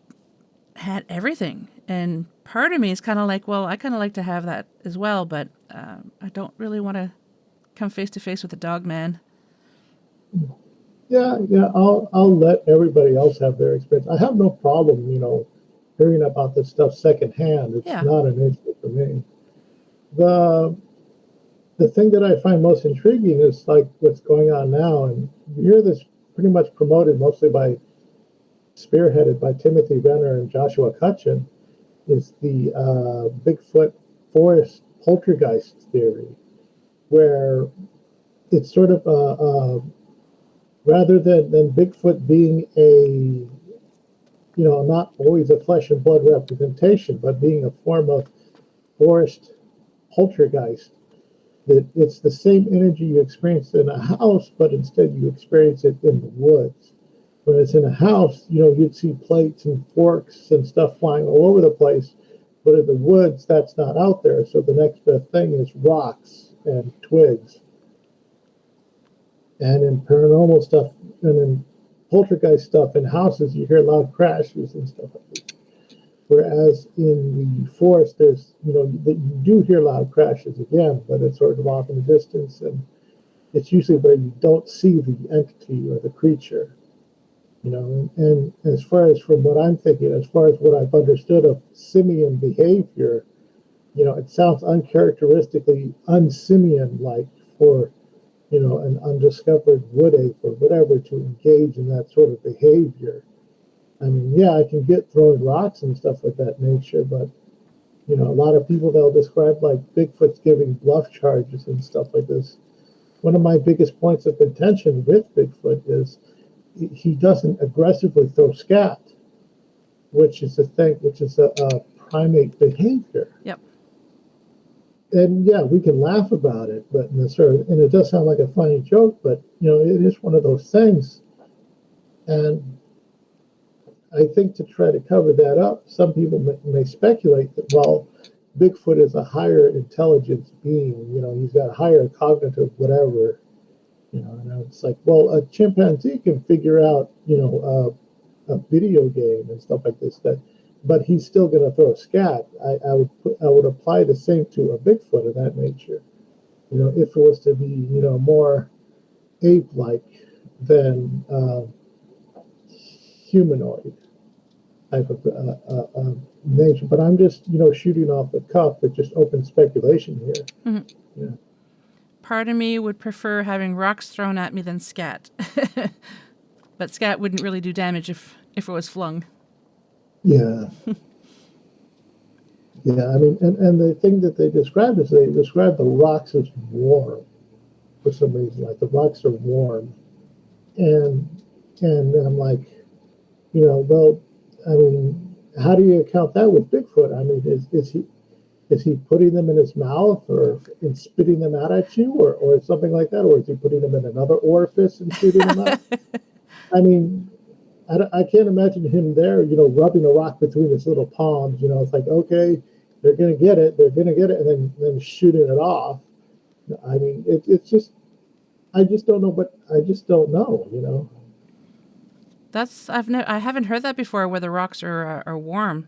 had everything. And part of me is kind of like, well, I kind of like to have that as well, but I don't really want to come face to face with the dog man. Yeah, I'll let everybody else have their experience. I have no problem, hearing about this stuff secondhand. It's not an issue for me. The thing that I find most intriguing is like what's going on now, and you hear this pretty much promoted mostly spearheaded by Timothy Renner and Joshua Cutchin, is the Bigfoot forest poltergeist theory, where it's sort of rather than Bigfoot being a, not always a flesh and blood representation, but being a form of forest poltergeist, that it's the same energy you experience in a house, but instead you experience it in the woods. Whereas in a house, you'd see plates and forks and stuff flying all over the place, but in the woods, that's not out there. So the next best thing is rocks and twigs. And in paranormal stuff and in poltergeist stuff in houses, you hear loud crashes and stuff like that. Whereas in the forest, there's, you do hear loud crashes again, but it's sort of off in the distance, and it's usually where you don't see the entity or the creature, And as far as from what I'm thinking, as far as what I've understood of simian behavior, it sounds uncharacteristically unsimian-like for, an undiscovered wood ape or whatever to engage in that sort of behavior. I mean, yeah, I can get throwing rocks and stuff of that nature, but, a lot of people, they'll describe like Bigfoot's giving bluff charges and stuff like this. One of my biggest points of contention with Bigfoot is he doesn't aggressively throw scat, which is a primate behavior. Yep. And yeah, we can laugh about it, but and it does sound like a funny joke, but it is one of those things. And I think to try to cover that up, some people may speculate that, well, Bigfoot is a higher intelligence being, he's got higher cognitive whatever, and it's like, well, a chimpanzee can figure out, a video game and stuff like this, but he's still going to throw scat. I would apply the same to a Bigfoot of that nature. If it was to be, more ape-like than humanoid type of nature. But I'm just, shooting off the cuff with just open speculation here. Mm-hmm. Yeah. Part of me would prefer having rocks thrown at me than scat. But scat wouldn't really do damage if it was flung. Yeah. Yeah, I mean, and the thing that they described is they described the rocks as warm for some reason, like the rocks are warm. And I'm like, well, I mean, how do you account that with Bigfoot? I mean, is he putting them in his mouth or spitting them out at you or something like that? Or is he putting them in another orifice and shooting them out? I mean, I can't imagine him there, rubbing a rock between his little palms. It's like, okay, they're going to get it, and then shooting it off. I mean, it's just, I just don't know, I haven't heard that before, where the rocks are warm.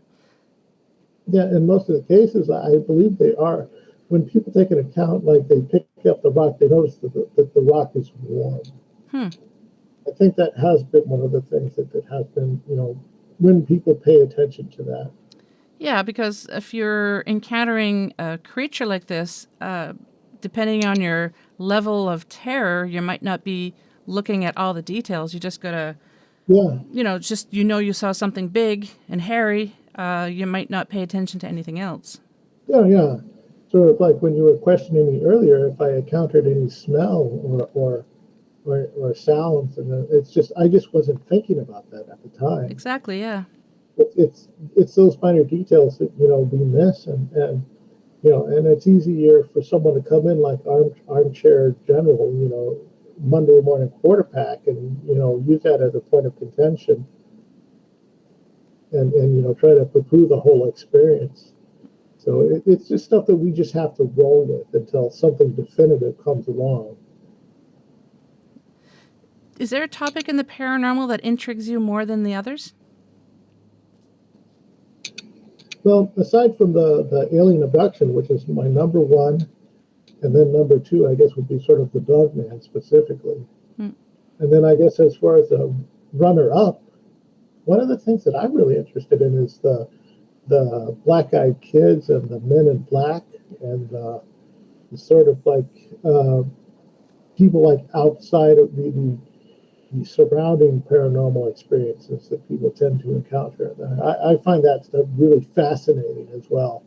Yeah, in most of the cases, I believe they are. When people take an account, like they pick up the rock, they notice that the rock is warm. I think that has been one of the things that has been, when people pay attention to that. Yeah, because if you're encountering a creature like this, depending on your level of terror, you might not be looking at all the details. You just gotta, you saw something big and hairy. You might not pay attention to anything else. Yeah. Sort of like when you were questioning me earlier, if I encountered any smell or sounds, and it's just, I just wasn't thinking about that at the time. Exactly, yeah. It's those minor details that we miss, and and it's easier for someone to come in like armchair general, Monday morning quarterback, and use that as a point of contention, and try to poo-poo the whole experience. So it's just stuff that we just have to roll with until something definitive comes along. Is there a topic in the paranormal that intrigues you more than the others? Well, aside from the alien abduction, which is my number one, and then number two, I guess, would be sort of the Dogman specifically. And then I guess as far as the runner-up, one of the things that I'm really interested in is the black-eyed kids and the men in black, and the sort of like people like outside of the surrounding paranormal experiences that people tend to encounter. I find that stuff really fascinating as well.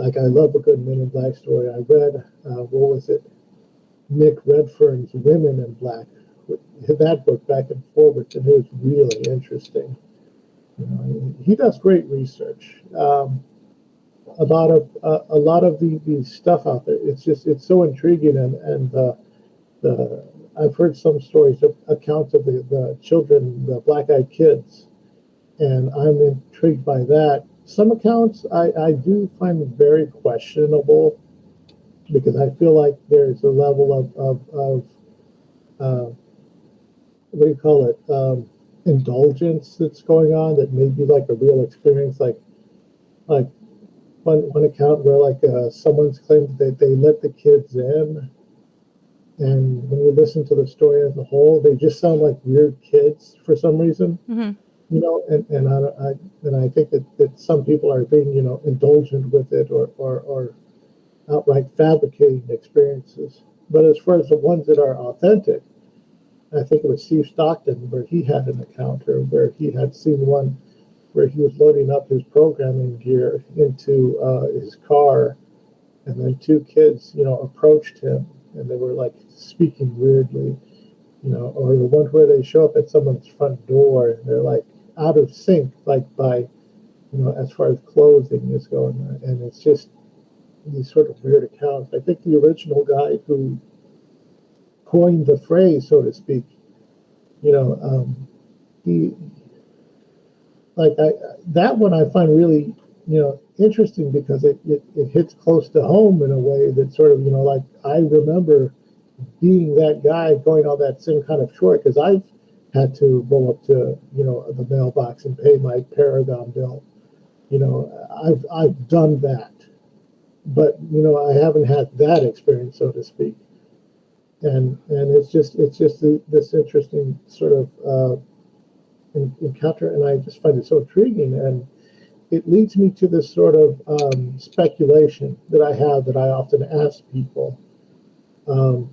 like I love a good Men in Black story. I read what was it, Nick Redfern's Women in Black, that book back and forward, and it was really interesting. You know, he does great research. A lot of the stuff out there. It's so intriguing, and the I've heard some stories of accounts of the children, the black-eyed kids, and I'm intrigued by that. Some accounts I do find very questionable because I feel like there's a level of what do you call it, indulgence that's going on that may be like a real experience, like one account where like someone's claimed that they let the kids in, and when you listen to the story as a whole, they just sound like weird kids for some reason. Mm-hmm. You know, and I think that some people are being, you know, indulgent with it, or outright fabricating experiences. But as far as the ones that are authentic, I think it was Steve Stockton where he had an encounter where he had seen one where he was loading up his programming gear into his car, and then two kids, you know, approached him, and they were like speaking weirdly, you know, or the one where they show up at someone's front door and they're like out of sync, like by, you know, as far as clothing is going, and it's just these sort of weird accounts. I think the original guy who coined the phrase, so to speak, you know, he, like that one I find really, you know, interesting because it hits close to home in a way that sort of, you know, like I remember being that guy going on that same kind of short, because I've had to go up to, you know, the mailbox and pay my Paragon bill. You know, I've done that, but you know, I haven't had that experience, so to speak. And it's just this interesting sort of encounter, and I just find it so intriguing, and it leads me to this sort of speculation that I have that I often ask people. And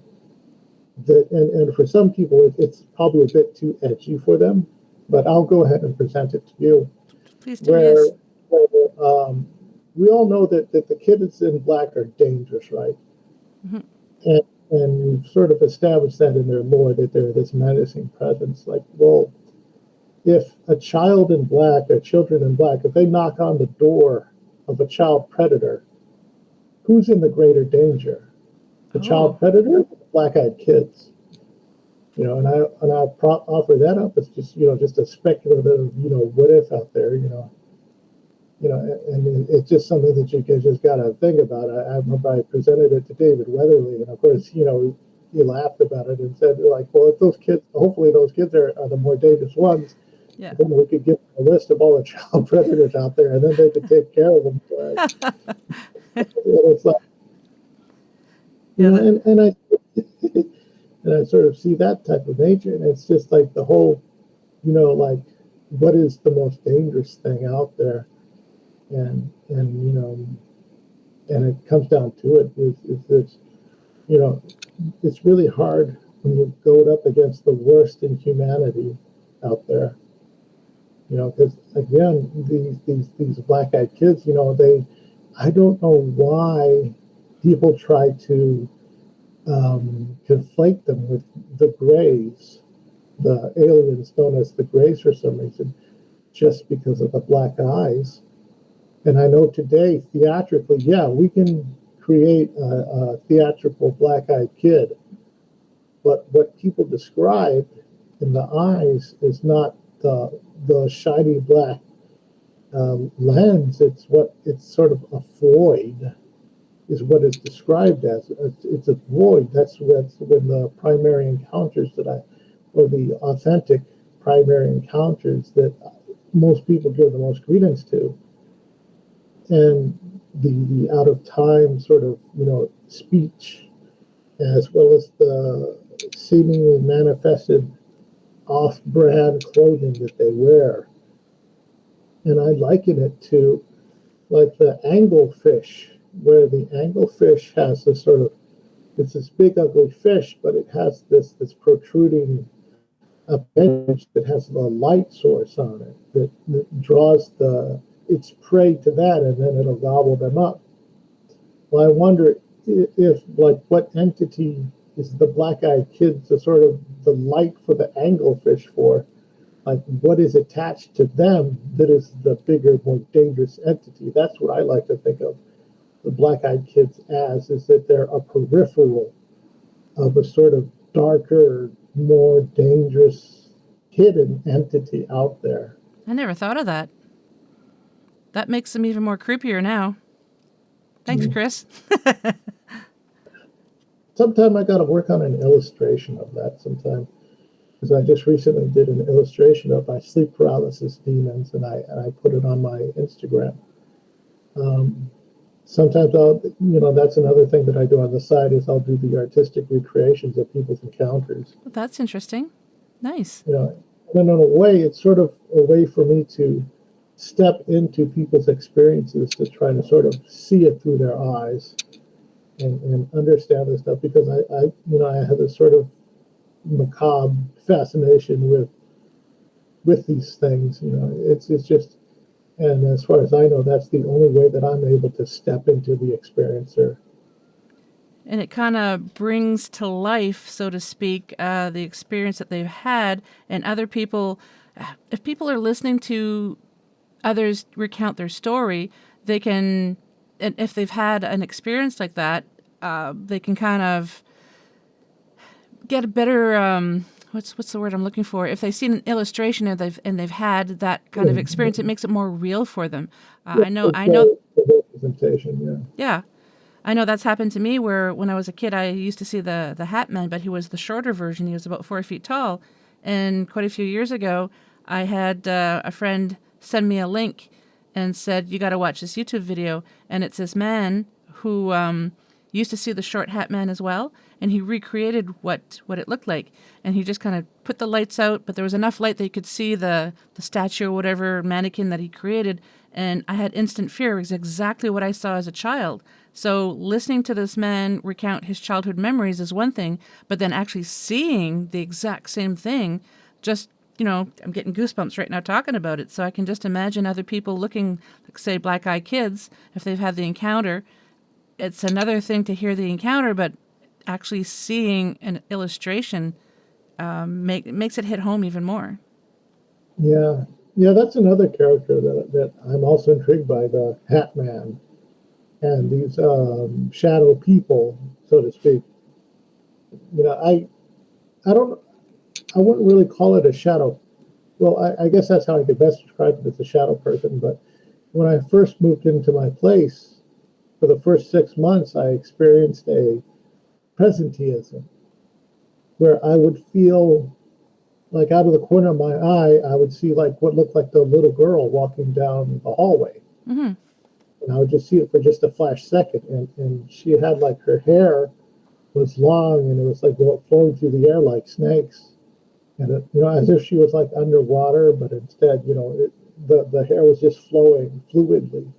for some people, it's probably a bit too edgy for them, but I'll go ahead and present it to you. Please do, yes. Where we all know that the kids in black are dangerous, right? Mm-hmm. And we've sort of established that in their lore, that they're this menacing presence. Like, well, if a child in black or children in black, if they knock on the door of a child predator, who's in the greater danger? The child predator, or the black-eyed kids? You know, and I offer that up as just, you know, just a speculative, you know, what if out there, you know, and it's just something that you just got to think about. I remember I presented it to David Weatherly, and of course, you know, he laughed about it and said, like, well, if those kids, hopefully those kids are the more dangerous ones, yeah, then we could give them a list of all the child predators out there, and then they could take care of them. And it's like, you know, and I and I sort of see that type of nature, and it's just like the whole, you know, like, what is the most dangerous thing out there? And you know, and it comes down to it is this, you know, it's really hard when you go up against the worst in humanity out there, you know, because again, these black-eyed kids, you know, I don't know why people try to conflate them with the Greys, the aliens known as the Greys for some reason, just because of the black eyes. And I know today, theatrically, yeah, we can create a theatrical black-eyed kid, but what people describe in the eyes is not the shiny black lens. It's sort of a void, is what it's described as. It's a void. That's when the primary encounters or the authentic primary encounters that most people give the most credence to, and the out of time sort of, you know, speech, as well as the seemingly manifested off-brand clothing that they wear. And I liken it to like the anglefish, where the anglefish has this sort of, it's this big ugly fish, but it has this protruding appendage that has the light source on it that draws its prey to that, and then it'll gobble them up. Well, I wonder if, like, what entity is the black-eyed kids the sort of the light for the anglefish for? Like, what is attached to them that is the bigger, more dangerous entity? That's what I like to think of the black-eyed kids as, is that they're a peripheral of a sort of darker, more dangerous hidden entity out there. I never thought of that. That makes them even more creepier now. Thanks, Chris. Sometime I got to work on an illustration of that sometime. Because I just recently did an illustration of my sleep paralysis demons, and I put it on my Instagram. Sometimes that's another thing that I do on the side is I'll do the artistic recreations of people's encounters. Well, that's interesting. Nice. And in a way, it's sort of a way for me to step into people's experiences to try to sort of see it through their eyes and understand this stuff, because I have this sort of macabre fascination with these things. It's just, and as far as I know, that's the only way that I'm able to step into the experiencer. And it kind of brings to life, so to speak, the experience that they've had, and other people, if people are listening to others recount their story, they can, and if they've had an experience like that, they can kind of get a better, what's the word I'm looking for? If they've seen an illustration and they've had that kind of experience, it makes it more real for them. I know. The representation, Yeah. I know that's happened to me where when I was a kid, I used to see the Hat Man, but he was the shorter version. He was about 4 feet tall. And quite a few years ago, I had a friend send me a link and said, you got to watch this YouTube video. And it's this man who used to see the short Hat Man as well. And he recreated what it looked like. And he just kind of put the lights out, but there was enough light that you could see the statue or whatever mannequin that he created. And I had instant fear. It was exactly what I saw as a child. So listening to this man recount his childhood memories is one thing, but then actually seeing the exact same thing, just, I'm getting goosebumps right now talking about it. So I can just imagine other people looking, like, say, black-eyed kids, if they've had the encounter. It's another thing to hear the encounter, but actually seeing an illustration makes it hit home even more. Yeah, that's another character that I'm also intrigued by, the Hat Man. And these shadow people, so to speak. I wouldn't really call it a shadow. Well, I guess that's how I could best describe it, as a shadow person. But when I first moved into my place, for the first 6 months, I experienced a presenteeism, where I would feel like out of the corner of my eye, I would see like what looked like the little girl walking down the hallway. Mm-hmm. And I would just see it for just a flash second. And she had, like, her hair was long and it was like flowing through the air like snakes. And, as if she was like underwater, but instead, the hair was just flowing fluidly.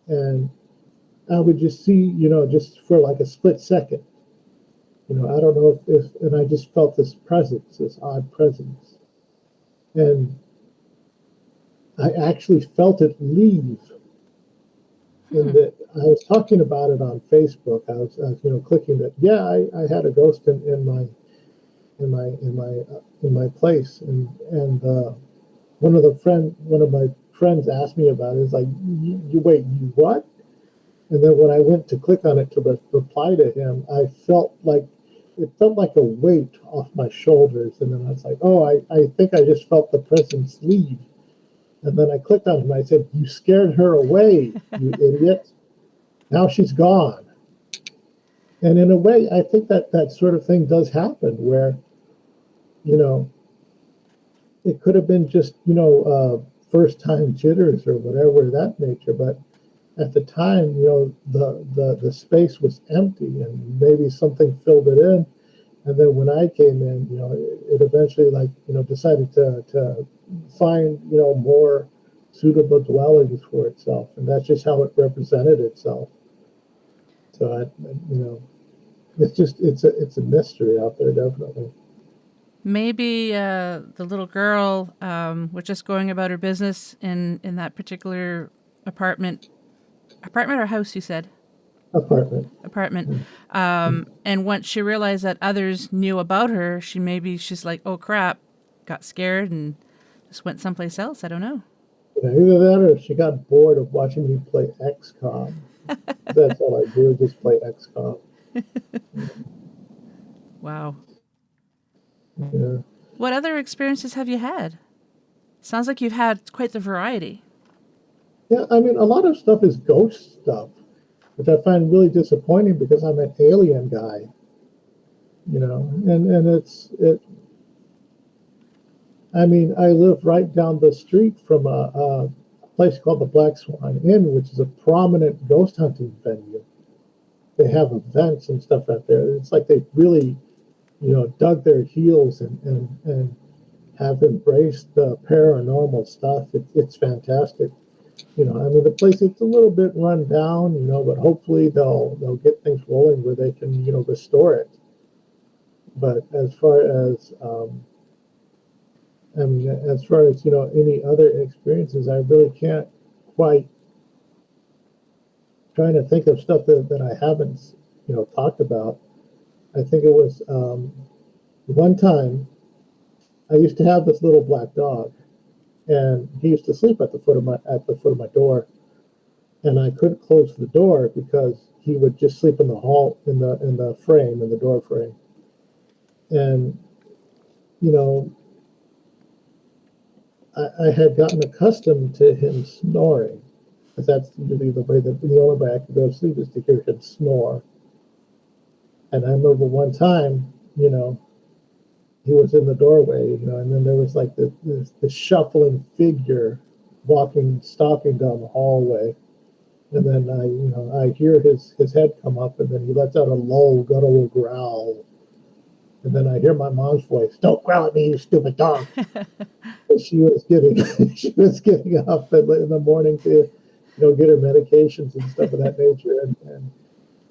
And I would just see, just for like a split second, I don't know and I just felt this presence, this odd presence. And I actually felt it leave. In that I was talking about it on Facebook. I was clicking that. Yeah, I had a ghost in my place, and one of my friends asked me about it. It's like, you wait, you what? And then when I went to click on it to reply to him, I felt like a weight off my shoulders, and then I was like, oh, I think I just felt the presence leave. And then I clicked on him. I said, you scared her away, you idiot. Now she's gone. And in a way, I think that sort of thing does happen where, it could have been just, first-time jitters or whatever of that nature. But at the time, the space was empty and maybe something filled it in. And then when I came in, it eventually, decided to find, more suitable dwellings for itself. And that's just how it represented itself. So, it's a mystery out there, definitely. Maybe the little girl was just going about her business in that particular apartment or house, you said? apartment. And once she realized that others knew about her, she's like, oh crap, got scared and just went someplace else. I don't know. Either that or she got bored of watching me play XCOM. That's all I do, just play XCOM. Wow. Yeah. What other experiences have you had? Sounds like you've had quite the variety. Yeah, I mean, a lot of stuff is ghost stuff, which I find really disappointing because I'm an alien guy, and it. I mean, I live right down the street from a place called the Black Swan Inn, which is a prominent ghost hunting venue. They have events and stuff out there. It's like they really, dug their heels and have embraced the paranormal stuff. It's fantastic. I mean, the place, it's a little bit run down, but hopefully they'll get things rolling where they can, restore it. But as far as any other experiences, I really can't quite. Trying to think of stuff that I haven't, talked about. I think it was one time I used to have this little black dog, and he used to sleep at the foot of my door, and I couldn't close the door because he would just sleep in the hall in the door frame, and I had gotten accustomed to him snoring, because that's usually the only way I could go to sleep is to hear him snore. And I remember one time, he was in the doorway, and then there was like this shuffling figure stalking down the hallway. And then I hear his head come up, and then he lets out a low, guttural growl. And then I hear my mom's voice, "Don't growl at me, you stupid dog." She was getting up in the morning to, get her medications and stuff of that nature.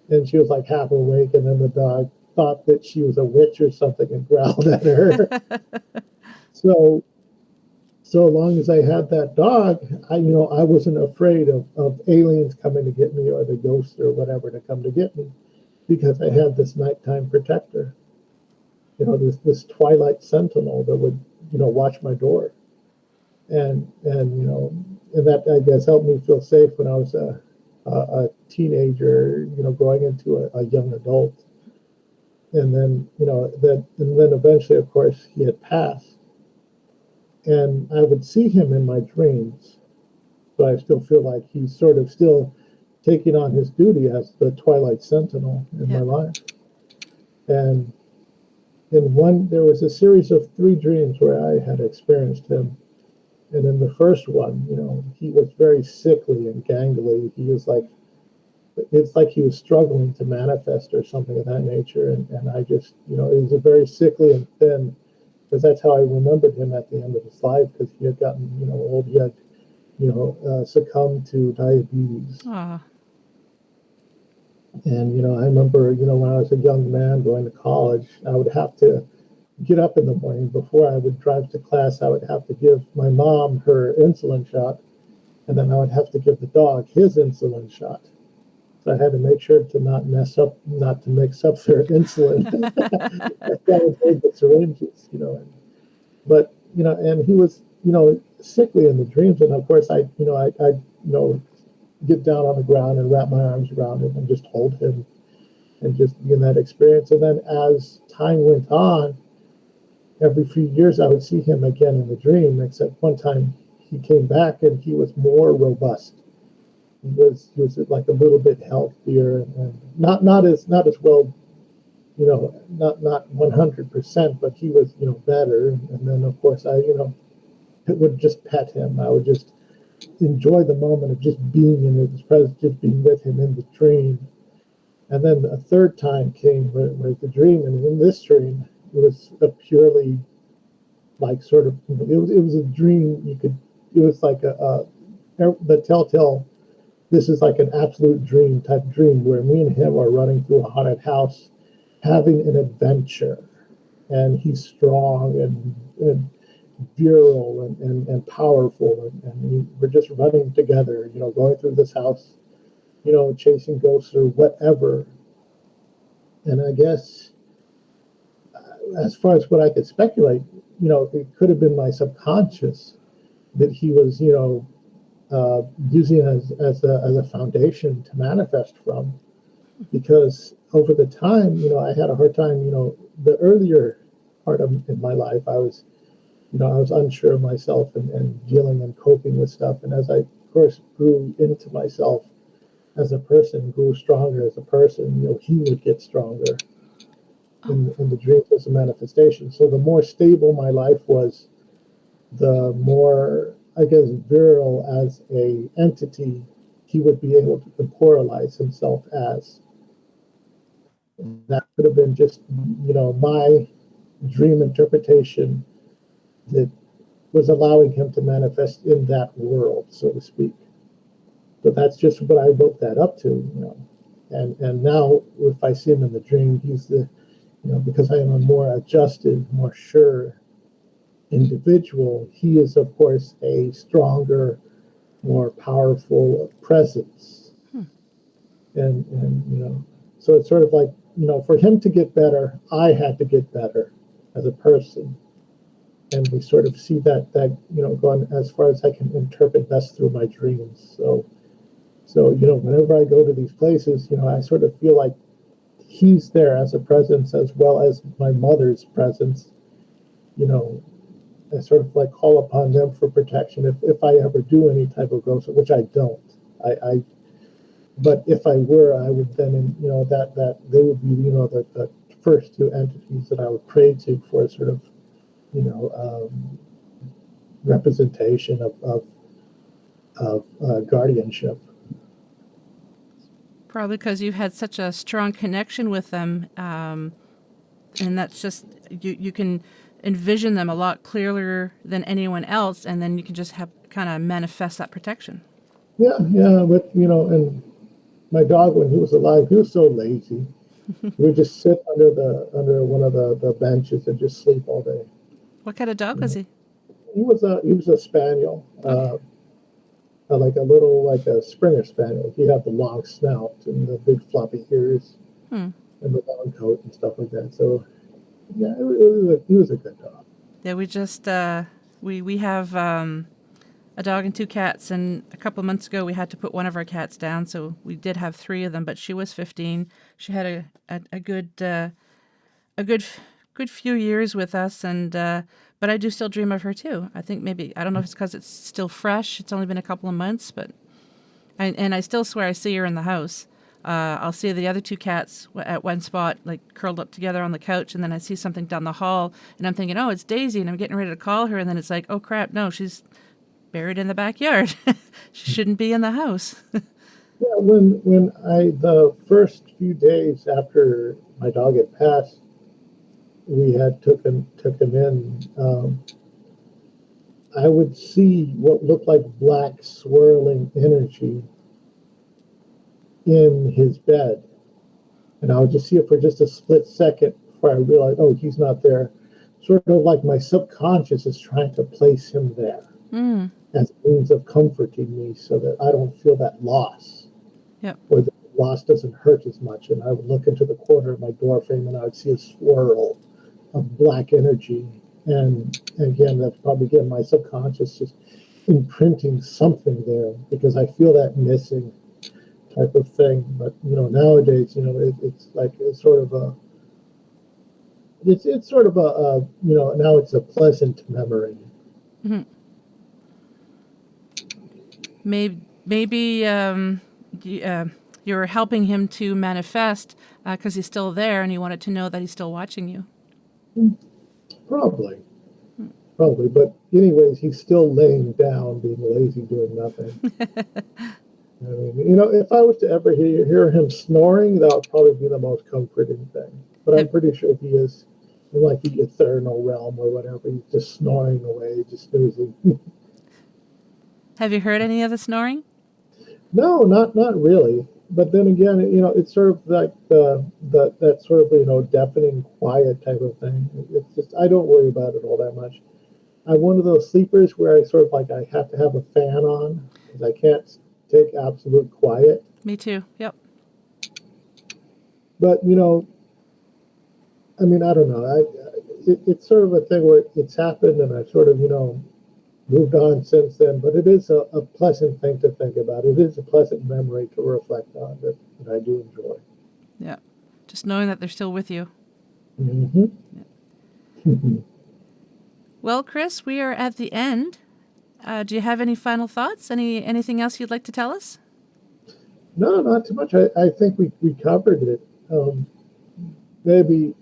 And she was like half awake, and then the dog thought that she was a witch or something and growled at her. So long as I had that dog, I wasn't afraid of aliens coming to get me or the ghosts or whatever to come to get me, because I had this nighttime protector. This twilight sentinel that would, watch my door. And that, I guess, helped me feel safe when I was a teenager, growing into a young adult. And then, eventually, of course, he had passed. And I would see him in my dreams, but I still feel like he's sort of still taking on his duty as the Twilight Sentinel in my life. And there was a series of 3 dreams where I had experienced him. And in the first one, he was very sickly and gangly. It's like he was struggling to manifest or something of that nature. And I just, he was a very sickly and thin, because that's how I remembered him at the end of his life, because he had gotten, old. He had, succumbed to diabetes. Aww. And, I remember, when I was a young man going to college, I would have to get up in the morning before I would drive to class. I would have to give my mom her insulin shot, and then I would have to give the dog his insulin shot. So I had to make sure to not mix up their insulin. That would hold the syringes, But, and he was, sickly in the dreams. And of course, I get down on the ground and wrap my arms around him and just hold him and just be in that experience. And then as time went on, every few years I would see him again in the dream, except one time he came back and he was more robust. He was like a little bit healthier and not as well, not 100%, but he was, better. And then of course I, would just pet him. I would just enjoy the moment of just being in his presence, just being with him in the dream. And then a third time came where the dream, and in this dream, it was a purely like sort of, it was a dream. It was like the telltale, this is like an absolute dream type dream where me and him are running through a haunted house, having an adventure. And he's strong and virile and powerful, and we're just running together, going through this house, chasing ghosts or whatever. And I guess, as far as what I could speculate, it could have been my subconscious that he was, using as a foundation to manifest from. Because over the time, I had a hard time, the earlier part of in my life, I was unsure of myself and dealing and coping with stuff. And as I, of course, grew into myself as a person, grew stronger as a person, he would get stronger. And the dream was a manifestation. So the more stable my life was, the more, I guess, virile as a entity he would be able to corporalize himself as. And that could have been just, my dream interpretation that was allowing him to manifest in that world, so to speak. But that's just what I wrote that up to, And now, if I see him in the dream, he's the, because I am a more adjusted, more sure individual, he is, of course, a stronger, more powerful presence. And so it's sort of like, for him to get better, I had to get better as a person. And we sort of see that going as far as I can interpret best through my dreams. So whenever I go to these places, I sort of feel like he's there as a presence as well as my mother's presence. I sort of like call upon them for protection if I ever do any type of ghost, which I don't. But if I were, I would then, that they would be, the first two entities that I would pray to for a sort of, representation of guardianship. Probably because you had such a strong connection with them, and that's just you can envision them a lot clearer than anyone else, and then you can just have kind of manifest that protection. Yeah, but and my dog, when he was alive, he was so lazy. He would just sit under one of the benches and just sleep all day. What kind of dog was he? He was a spaniel. Okay. Like a Springer Spaniel. He had the long snout and the big floppy ears and the long coat and stuff like that. So, yeah, he was a good dog. Yeah, we just we have a dog and 2 cats, and a couple of months ago we had to put one of our cats down, so we did have 3 of them. But she was 15. She had a good few years with us, and. But I do still dream of her too. I think maybe, I don't know if it's because it's still fresh. It's only been a couple of months, but I still swear I see her in the house. I'll see the other 2 cats at one spot, like curled up together on the couch, and then I see something down the hall, and I'm thinking, oh, it's Daisy, and I'm getting ready to call her, and then it's like, oh crap, no, she's buried in the backyard. She shouldn't be in the house. Yeah, when the first few days after my dog had passed, we had took him in, I would see what looked like black swirling energy in his bed. And I would just see it for just a split second before I realized, oh, he's not there. Sort of like my subconscious is trying to place him there as a means of comforting me so that I don't feel that loss. Yep. Or the loss doesn't hurt as much. And I would look into the corner of my door frame and I would see a swirl of black energy, and again, that's probably my subconscious just imprinting something there because I feel that missing type of thing. But nowadays, it's sort of a now it's a pleasant memory. Mm-hmm. Maybe you're helping him to manifest because he's still there, and you wanted to know that he's still watching you. Probably. But anyways, he's still laying down, being lazy, doing nothing. I mean, if I was to ever hear him snoring, that would probably be the most comforting thing. But I'm pretty sure he is in like the eternal realm or whatever. He's just snoring away, just snoozing. Have you heard any of the snoring? No, not really. But then again, it's sort of like that sort of, deafening quiet type of thing. It's just, I don't worry about it all that much. I'm one of those sleepers where I sort of like, I have to have a fan on because I can't take absolute quiet. Me too. Yep. But, I mean, I don't know. It's sort of a thing where it's happened and I've sort of, moved on since then. But it is a pleasant thing to think about. It is a pleasant memory to reflect on that I do enjoy. Yeah. Just knowing that they're still with you. Mm-hmm. Yeah. Well, Chris, we are at the end. Do you have any final thoughts? Anything else you'd like to tell us? No, not too much. I think we covered it. Maybe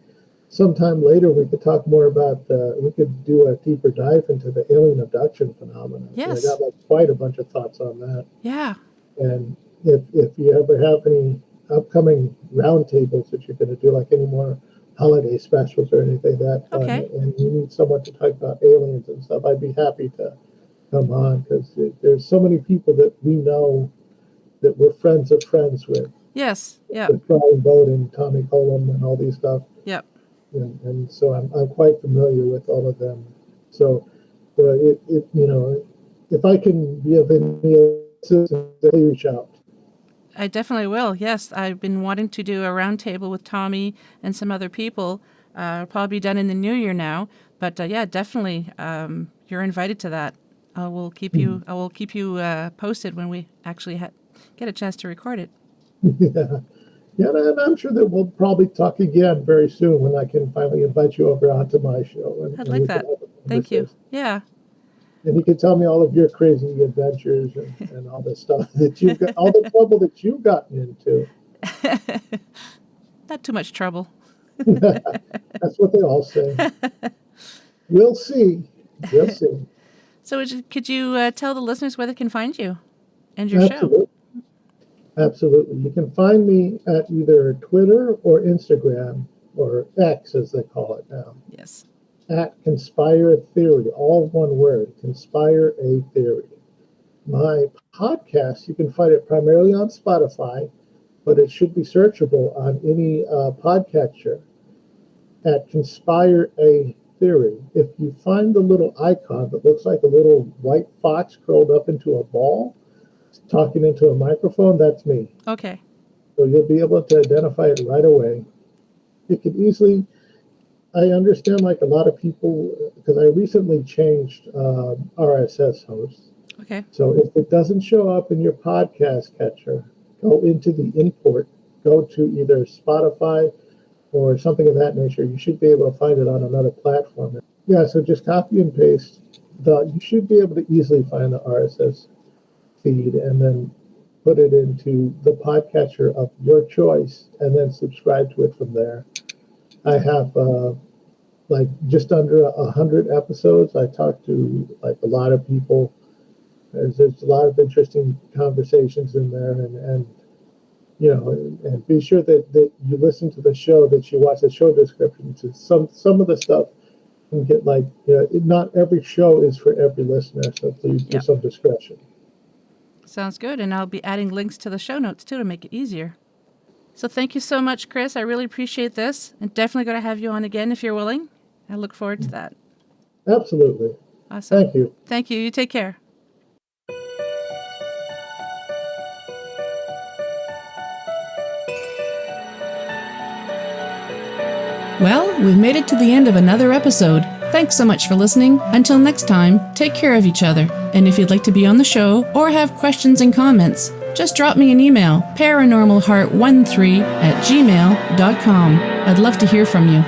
sometime later we could talk more about, we could do a deeper dive into the alien abduction phenomenon. Yes. I got quite a bunch of thoughts on that. Yeah. And if you ever have any upcoming roundtables that you're going to do, like any more holiday specials or anything that fun, okay. and you need someone to talk about aliens and stuff, I'd be happy to come on, because there's so many people that we know that we're friends of friends with. Yes. Yeah. With Brian Bode and Tommy Holm and all these stuff. Yep. And so I'm quite familiar with all of them. So if I can be of any assistance, please reach out. I definitely will. Yes, I've been wanting to do a roundtable with Tommy and some other people. Probably done in the new year now. But yeah, definitely, you're invited to that. I will keep you posted when we actually get a chance to record it. Yeah, and I'm sure that we'll probably talk again very soon when I can finally invite you over onto my show. I'd like that. Thank you. Yeah. And you can tell me all of your crazy adventures and all the stuff that you've got, all the trouble that you've gotten into. Not too much trouble. That's what they all say. We'll see. We'll see. So could you tell the listeners where they can find you and your show? Absolutely. You can find me at either Twitter or Instagram, or X as they call it now. Yes. At Conspire Theory, all one word, Conspire a Theory. My podcast, you can find it primarily on Spotify, but it should be searchable on any podcatcher at Conspire a Theory. If you find the little icon that looks like a little white fox curled up into a ball, talking into a microphone, that's me. Okay. So you'll be able to identify it right away. You could easily, I understand like a lot of people, because I recently changed RSS hosts. Okay. So if it doesn't show up in your podcast catcher, go into the import, go to either Spotify or something of that nature. You should be able to find it on another platform. Yeah, so just copy and paste. You should be able to easily find the RSS feed and then put it into the podcatcher of your choice and then subscribe to it from there. I have like just under 100 episodes. I talk to like a lot of people. There's a lot of interesting conversations in there, and and be sure that you listen to the show, that you watch the show descriptions. Some of the stuff can get like, not every show is for every listener, so please do some discretion. Sounds good, and I'll be adding links to the show notes too to make it easier. So thank you so much, Chris. I really appreciate this, and definitely going to have you on again if you're willing. I look forward to that. Absolutely. Awesome. Thank you. Thank you. You take care. Well, we've made it to the end of another episode. Thanks so much for listening. Until next time, take care of each other. And if you'd like to be on the show or have questions and comments, just drop me an email, paranormalheart13@gmail.com. I'd love to hear from you.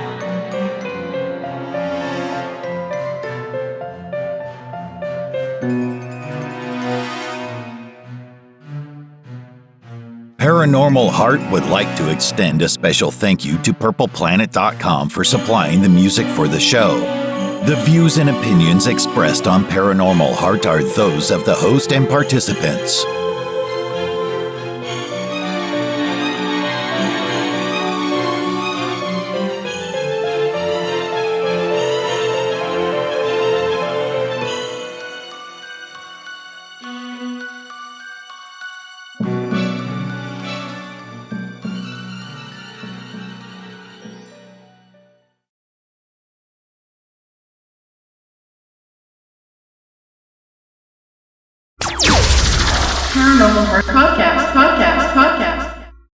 Paranormal Heart would like to extend a special thank you to PurplePlanet.com for supplying the music for the show. The views and opinions expressed on Paranormal Heart are those of the host and participants. Paranormal Heart Podcast.